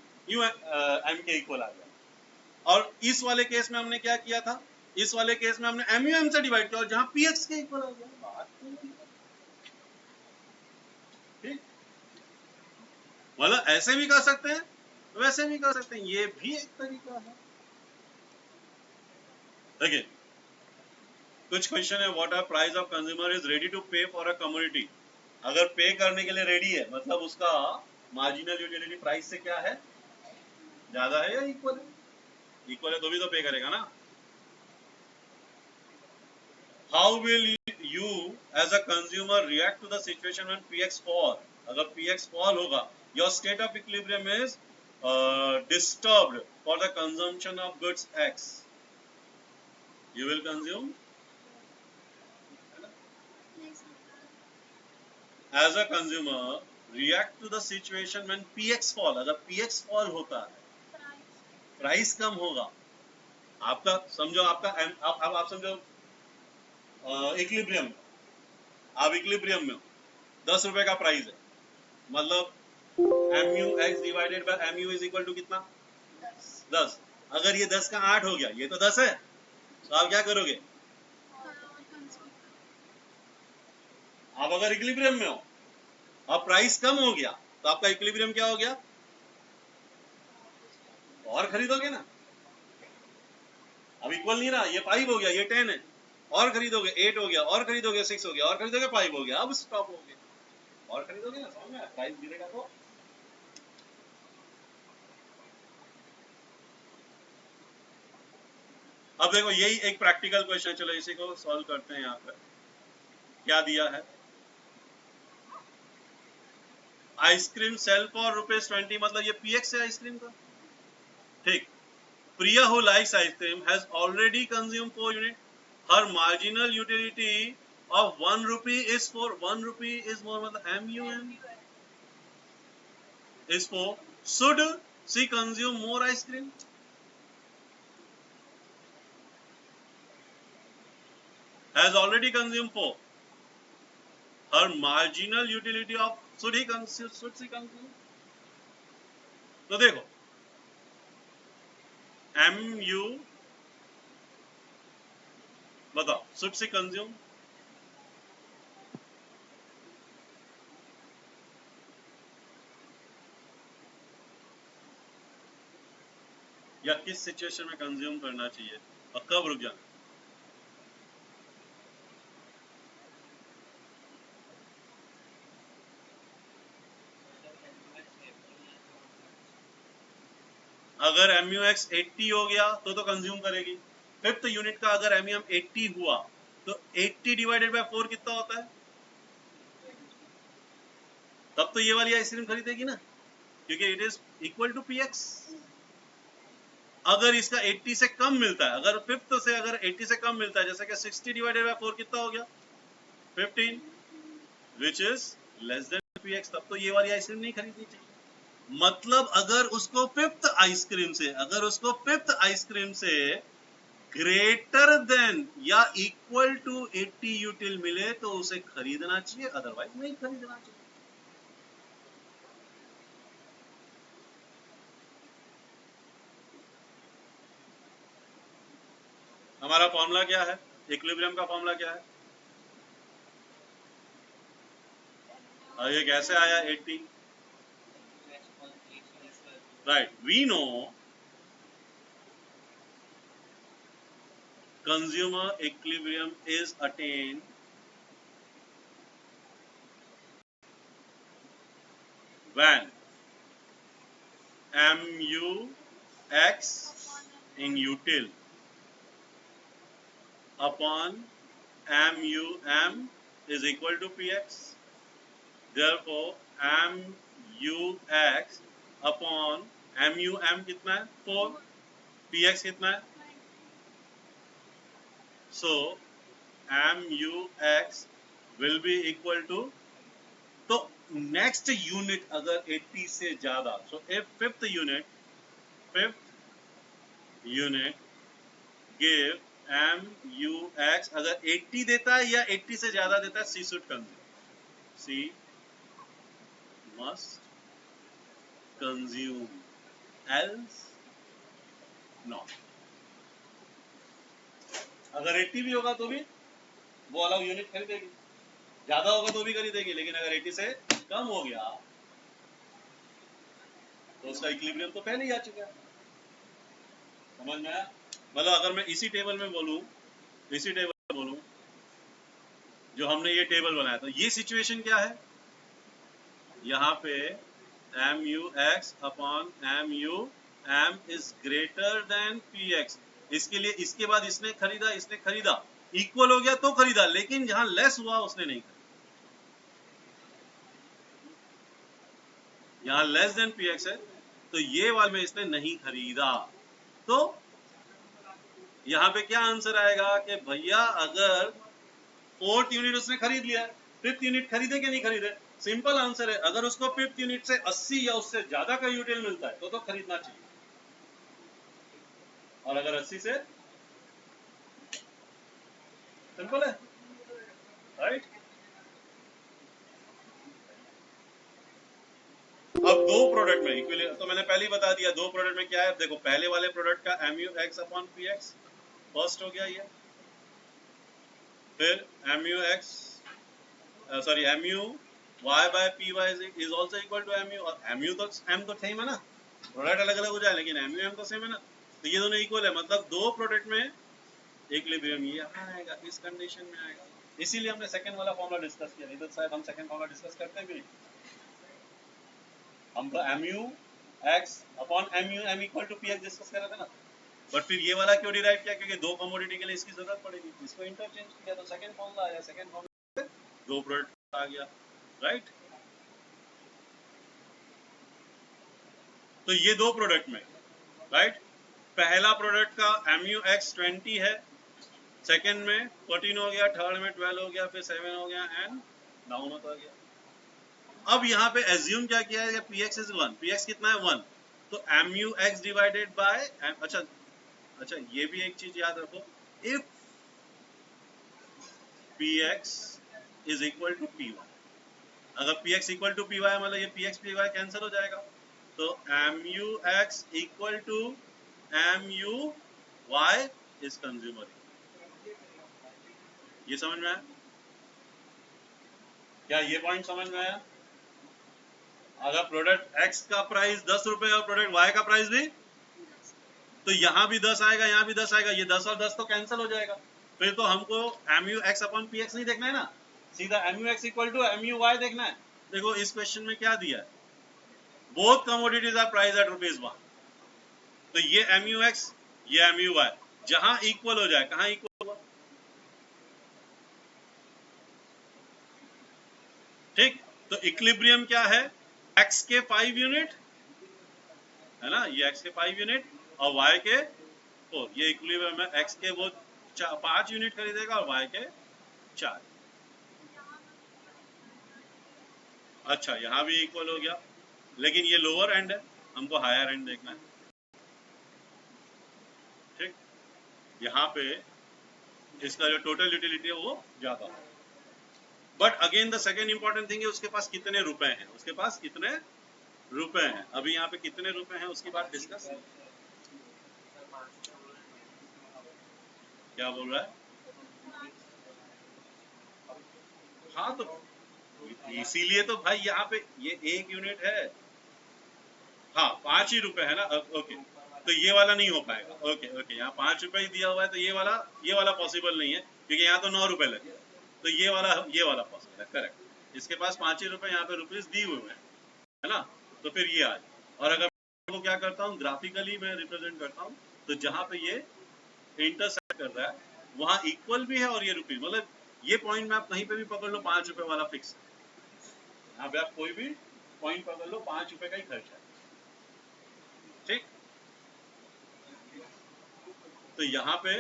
के इक्वल आ गया। और इस वाले केस में हमने क्या किया था? इस वाले केस में हमने mu m से डिवाइड किया और जहां px के इक्वल आ गया। ठीक, मतलब ऐसे भी कर सकते हैं, वैसे भी कर सकते हैं, ये भी एक तरीका है। देखिए कुछ क्वेश्चन है, what are price of consumer is ready to pay for a commodity. अगर पे करने के लिए रेडी है मतलब उसका मार्जिनल यूटिलिटी प्राइस से क्या है? ज्यादा है या इक्वल है? इक्वल है तो भी तो पे करेगा ना। How will you as a consumer react to the situation when px fall? अगर px फॉल होगा, your state of equilibrium is disturbed for the consumption of goods x, you will consume as a consumer react to the situation when px fall। अगर px fall होता है, price कम होगा आपका, समझो आपका आप समझो इक्विलिब्रियम, आप इक्विलिब्रियम में 10 रुपए का प्राइस है, मतलब mu x divided by mu is equal to कितना? 10। अगर ये 10 का 8 हो गया, ये तो 10 है, तो आप क्या करोगे? आप अगर इक्विलिब्रियम में हो और प्राइस कम हो गया तो आपका इक्विलिब्रियम क्या हो गया? और खरीदोगे ना। अब इक्वल नहीं रहा, ये 5 हो गया, ये 10 है, और खरीदोगे 8 हो गया, और खरीदोगे 6 हो गया, और खरीदोगे 5 हो गया, अब स्टॉप हो गया, और खरीदोगे ना, समझ में? प्राइस गिरेगा तो। अब देखो यही एक प्रैक्टिकल क्वेश्चन, चलो इसी को सॉल्व करते हैं। यहाँ पर क्या दिया है? आइसक्रीम सेल फॉर ₹20, मतलब ये px है आइसक्रीम का। ठीक, Priya who likes ice cream has already consumed 4 units. Her marginal utility of 1 rupee is 4. 1 rupee is more, मतलब MUM is 4. Should she consume more ice cream? Has already consumed 4. Her marginal utility of should she consume? तो देखो MU, बताओ should she consume? या किस situation में consume करना चाहिए और कब रुक जाना? अगर MUX 80 हो गया तो कंज्यूम करेगी। फिफ्थ यूनिट का अगर MUM 80 हुआ तो 80 डिवाइडेड बाय 4 कितना होता है? तब तो ये वाली आइसक्रीम खरीदेगी ना, क्योंकि it is equal to px। अगर इसका 80 से कम मिलता है, अगर फिफ्थ से अगर 80 से कम मिलता है, जैसे कि 60 डिवाइडेड बाय 4 कितना हो गया 15, which is less than px, तब तो ये वाली आइसक्रीम नहीं खरीदनी चाहिए। मतलब अगर उसको फिफ्थ आइसक्रीम से, अगर उसको फिफ्थ आइसक्रीम से ग्रेटर देन या इक्वल टू 80 यूटिल मिले तो उसे खरीदना चाहिए, अदरवाइज नहीं खरीदना चाहिए। हमारा फॉर्मूला क्या है, इक्विलिब्रियम का फॉर्मूला क्या है, और ये कैसे आया 80? Right, we know consumer equilibrium is attained when mu x in util upon mu m is equal to px. Therefore mu x upon mu m कितना है 4, px कितना है, so mu x will be equal to, तो next unit अगर 80 से ज्यादा, so if fifth unit give mu x अगर 80 देता है या 80 से ज्यादा देता है, she should consume, she must consume, else not. अगर 80 भी होगा तो भी वो अलग यूनिट खरीदेगी, ज्यादा होगा तो भी खरीदेगी, लेकिन अगर 80 से कम हो गया तो उसका इक्विलिब्रियम तो पहले ही आ चुका है। समझ में आया? मतलब अगर मैं इसी टेबल में बोलूं, जो हमने ये टेबल बनाया, तो ये सिचुएशन क्या है, यहाँ पे mu x upon mu m is greater than px, इसके लिए इसके बाद इसने खरीदा, इक्वल हो गया तो खरीदा, लेकिन जहां लेस हुआ उसने नहीं खरीदा, यहाँ लेस देन px है तो ये वाले में इसने नहीं खरीदा, तो यहाँ पे क्या आंसर आएगा कि भैया अगर फोर्थ यूनिट उसने खरीद लिया, फिफ्थ यूनिट खरीदे कि नहीं खरीदे, सिंपल आंसर है, अगर उसको फिफ्थ यूनिट से 80 या उससे ज्यादा का यूटिल मिलता है तो खरीदना चाहिए, और अगर 80 से, सिंपल है, राइट। अब दो प्रोडक्ट में इक्विलिब्रियम तो मैंने पहले ही बता दिया, दो प्रोडक्ट में क्या है, देखो पहले वाले प्रोडक्ट का mu x upon px first हो गया ये, फिर mu x sorry mu y by py is also equal to mu, और mu तो m तो सेम है ना, प्रोडक्ट अलग अलग हो जाए लेकिन mu m तो सेम है ना, तो ये दोनों इक्वल है, मतलब दो प्रोडक्ट में इक्विलिब्रियम ये आएगा, इस कंडीशन में आएगा, इसीलिए हमने सेकंड वाला फॉर्मूला डिस्कस किया, नहीं तो शायद हम सेकंड फॉर्मूला डिस्कस करते भी नहीं, हम तो mu x upon mu m equal to px discuss कर रहे थे ना, बट फिर ये वाला क्यों डिराइव किया, क्योंकि दो कमोडिटी के लिए इसकी जरूरत पड़ेगी, इसको इंटरचेंज किया तो सेकंड फॉर्मूला आया, सेकंड फॉर्मूला दो प्रोडक्ट आ गया, राइट। तो ये दो प्रोडक्ट में, राइट, पहला प्रोडक्ट का mu x 20 है, सेकंड में 14 हो गया, थर्ड में 12 हो गया, फिर 7 हो गया, एंड डाउन होता गया। अब यहाँ पे एज्यूम क्या किया है, px इज 1, px कितना है 1, तो mu x डिवाइडेड बाय, अच्छा ये भी एक चीज याद रखो, if px is equal to py, अगर px इक्वल टू py मतलब ये px py कैंसिल हो जाएगा, तो mu x equal to mu y is consumer, ये समझ में आया क्या, ये पॉइंट समझ में आया? अगर प्रोडक्ट x का प्राइस 10 रुपए और प्रोडक्ट y का प्राइस भी, तो यहाँ भी 10 आएगा, यहाँ भी 10 आएगा, ये 10 और 10 तो कैंसिल हो जाएगा, फिर तो हमको mu x अपॉन px नहीं देखना है ना, सीधा mu x equal to mu y देखना है। देखो इस क्वेश्चन में क्या दिया है, both commodities are price at ₹1, तो ये mu x ये mu y जहां इक्वल हो जाए, कहां इक्वल होगा, ठीक, तो इक्विलिब्रियम क्या है, x के 5 यूनिट है ना, ये x के 5 यूनिट और y के 4, ये इक्विलिब्रियम है। x के वो 5 यूनिट खरीदेगा और y के 4। अच्छा, यहाँ भी इक्वल हो गया, लेकिन ये लोअर एंड है, हमको हायर एंड देखना है। ठीक, यहाँ पे इसका जो टोटल यूटिलिटी है वो ज्यादा है। But again the second important thing है उसके पास कितने रुपए हैं, उसके पास कितने रुपए हैं। अभी यहाँ पे कितने रुपए हैं उसकी बात डिस्कस, क्या बोल रहा है। हाँ तो इसीलिए तो भाई यहाँ पे ये 1 यूनिट है, हाँ 5 ही रुपए है ना। ओके, तो ये वाला नहीं हो पाएगा। ओके ओके, यहाँ 5 रुपए ही दिया हुआ है, तो ये वाला पॉसिबल नहीं है, क्योंकि यहाँ तो 9 रुपए लगे, तो ये वाला पॉसिबल है। करेक्ट, इसके पास 5 ही रुपए यहाँ पे रुपीज दिए हुए हैं, है ना। तो फिर ये आज, और अगर मैं क्या करता हूँ ग्राफिकली मैं रिप्रेजेंट करता हूँ, तो जहाँ पे ये इंटरसेक्ट कर रहा है वहाँ इक्वल भी है और ये रुपीज, मतलब ये पॉइंट में आप कहीं पे भी पकड़ लो 5 रुपए वाला फिक्स है। यहाँ पे आप कोई भी पॉइंट पकड़ लो 5 रुपए का ही खर्च है। ठीक, तो यहाँ पे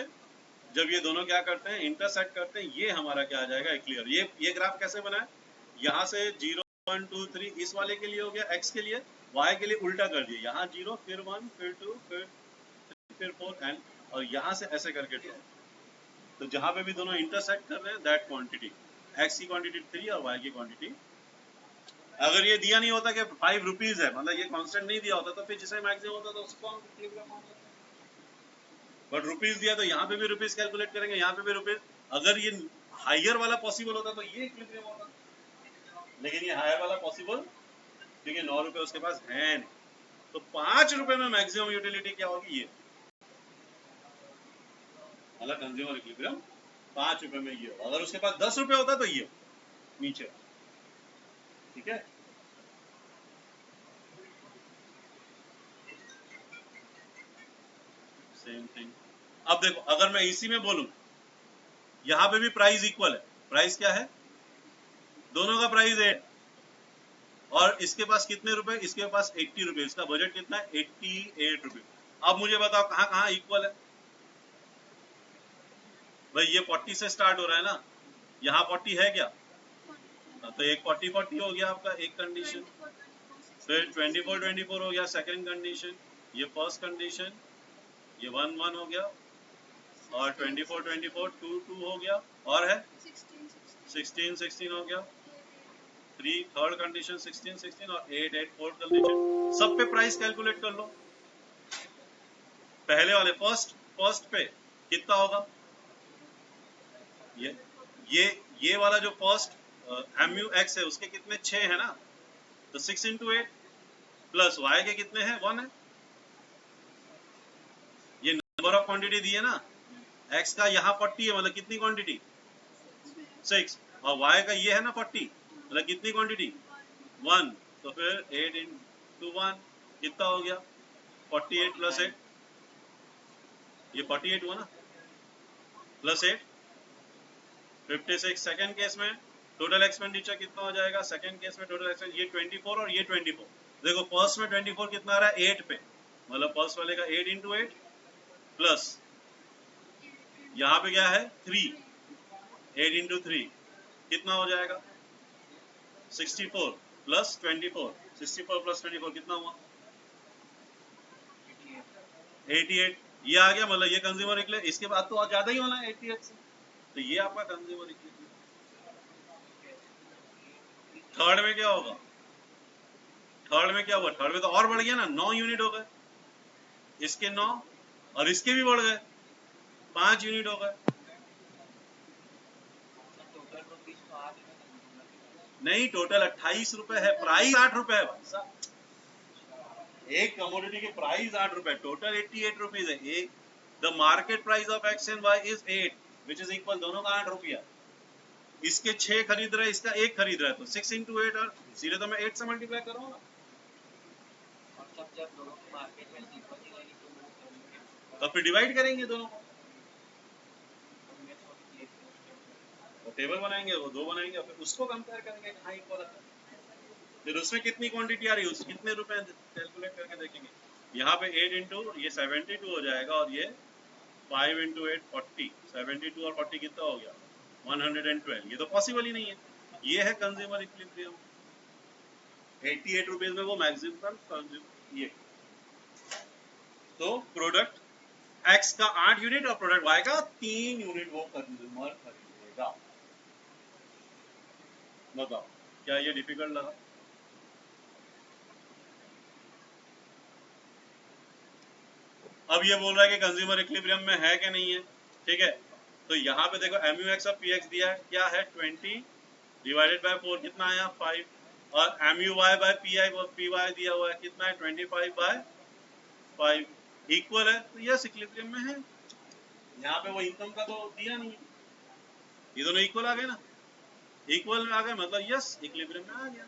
जब ये दोनों क्या करते हैं, इंटरसेक्ट करते हैं, ये हमारा क्या आ जाएगा क्लियर। ये ग्राफ कैसे बना है, यहाँ से 0 1 2 3 इस वाले के लिए हो गया, x के लिए, y के लिए उल्टा कर दिया, यहाँ 0 फिर 1 फिर 2 फिर 3 फिर 4 एंड, और यहाँ से ऐसे करके ड्रॉ। तो जहाँ पे भी दोनों इंटरसेक्ट कर रहे हैं दैट क्वांटिटी, x की क्वांटिटी 3 और y की क्वांटिटी। अगर ये दिया नहीं होता कि 5 रुपीज है, मतलब ये कांस्टेंट नहीं दिया होता, तो फिर जिसे मैक्सिमम होता तो उसको हम इक्विलिब्रियम मान लेते। बट रुपीज दिया तो यहाँ पे भी रुपीज कैलकुलेट करेंगे, यहाँ पे भी रुपीज। अगर ये हायर वाला पॉसिबल होता तो ये इक्विलिब्रियम होता, लेकिन ये हायर वाला पॉसिबल क्योंकि 9 रुपए उसके पास है नहीं। तो 5 रुपए में मैक्सिमम यूटिलिटी क्या होगी, ये मतलब कंज्यूमर इक्विलिब्रियम 5 रुपए में ये होगा। अगर उसके पास 10 रुपए होता तो ये नीचे। ठीक है, सेम थिंग। अब देखो, अगर मैं इसी में बोलूं यहाँ पे भी प्राइस इक्वल है, प्राइस क्या है, दोनों का प्राइस है, और इसके पास कितने रुपए, इसके पास 80 रुपए, इसका बजट कितना है 88 रुपए। अब मुझे बताओ कहाँ कहाँ इक्वल है। भाई ये 40 से स्टार्ट हो रहा है ना, यहाँ 40 है क्या, तो एक 40 हो गया आपका एक कंडीशन, फिर 24 हो गया सेकंड कंडीशन, ये फर्स्ट कंडीशन, ये 1 1 हो गया, और 24 2 हो गया, और है 16 हो गया, 3 थर्ड कंडीशन 16 और 8 फोर्थ कंडीशन। सब पे प्राइस कैलकुलेट कर लो। पहले वाले फर्स्ट पे कितना होगा, ये वाला जो फर्स्ट MU X है उसके कितने 6 है ना, तो 6 into 8 प्लस y के कितने हैं 1 है, ये नंबर ऑफ क्वांटिटी दी है ना, x का यहाँ 40 है, मतलब कितनी क्वांटिटी 6, और y का ये है ना 40, मतलब कितनी क्वांटिटी 1, तो फिर 8 into 1 कितना हो गया 48 प्लस 8, ये 48 हुआ ना, प्लस 8 56। सेकंड केस में टोटल एक्सपेंडिचर कितना हो जाएगा, सेकंड केस में टोटल एक्सपेंडिचर ये 24 और ये 24। देखो फर्स्ट में 24 कितना आ रहा है 8 पे, मतलब फर्स्ट वाले का 8 into 8 प्लस यहाँ पे क्या है 3, 8 into 3 कितना हो जाएगा 64 प्लस 24, 64 प्लस 24 कितना हुआ 88। ये आ गया, मतलब ये कंज्यूमर इक्विलिब्रियम, इसके बाद तो और ज्यादा ही होना है 88 से, तो ये आपका कंज्यूमर इक्विलिब्रियम। थर्ड में क्या होगा, थर्ड में क्या हुआ, थर्ड में तो और बढ़ गया ना, 9 यूनिट हो गए, इसके 9 और इसके भी बढ़ गए 5 यूनिट हो गए। नहीं, टोटल 28 रुपए है, प्राइस 8 रुपए है भाई साहब, एक कमोडिटी की प्राइस 8 रुपए, टोटल 88 रुपीज है। एक the market price of X and Y is 8 which is equal, दोनों का 8 रुपया, इसके 6 खरीद रहे, इसका 1 खरीद रहा है, तो 6 into 8, और सीधे तो मैं 8 से मल्टीप्लाई कर रहा हूँ ना, तो फिर डिवाइड करेंगे दोनों को, तो टेबल बनाएंगे, वो 2 बनाएंगे, फिर उसको कंपेयर करेंगे कहाँ इक्वल है, फिर उसमें कितनी क्वांटिटी आ रही है, कितने रुपए कैलकुलेट करके देखेंगे। यहाँ पे 8 इंटू ये 72 हो जाएगा और ये 5 इंटू 8 40, 72 और 40 कितना हो गया 112। ये तो पॉसिबल ही नहीं है। ये है कंज्यूमर इक्विलिब्रियम। 88 रुपीज में वो मैक्सिमम ये तो प्रोडक्ट एक्स का 8 यूनिट और प्रोडक्ट वाई का 3 यूनिट वो कंज्यूमर खरीदेगा। बताओ क्या ये डिफिकल्ट लगा? अब ये बोल रहा है कि कंज्यूमर इक्विलिब्रियम में है कि नहीं है। ठीक है, तो यहाँ पे देखो एम यू एक्स और पी एक्स दिया है, क्या है 20 डिवाइडेड बाय 4 कितना आया 5, और M U Y by P I P Y दिया हुआ है कितना है 25 बाय 5 इक्वल है, तो यस इक्विलिब्रियम में है। यहाँ पे वो इनकम का तो दिया नहीं है, ये दोनों इक्वल आ गए ना, इक्वल में आ गए मतलब यस इक्विलिब्रियम में आ गया।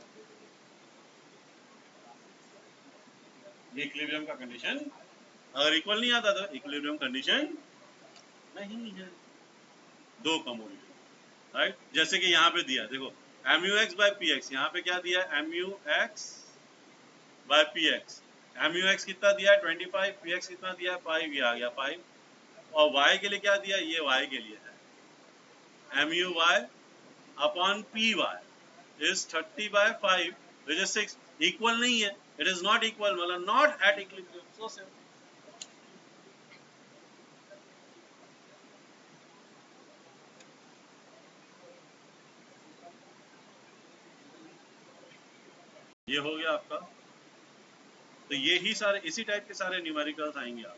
ये इक्विलिब्रियम का कंडीशन, अगर इक्वल नहीं आता तो इक्विलिब्रियम कंडीशन नहीं है। दो कमोडिटी राइट, जैसे कि यहाँ पे दिया देखो M U X by P X, यहाँ पे क्या दिया M U X by P X, M U X कितना दिया है 25, पी एक्स कितना दिया है 5, ये आ गया 5, और वाई के लिए क्या दिया, ये वाई के लिए है M U Y upon P Y is 30 by 5 which is 6, equal नहीं है, इट इज नॉट इक्वल मतलब not at equilibrium, so simple. ये हो गया आपका। तो ये ही सारे इसी टाइप के सारे न्यूमेरिकल्स आएंगे आप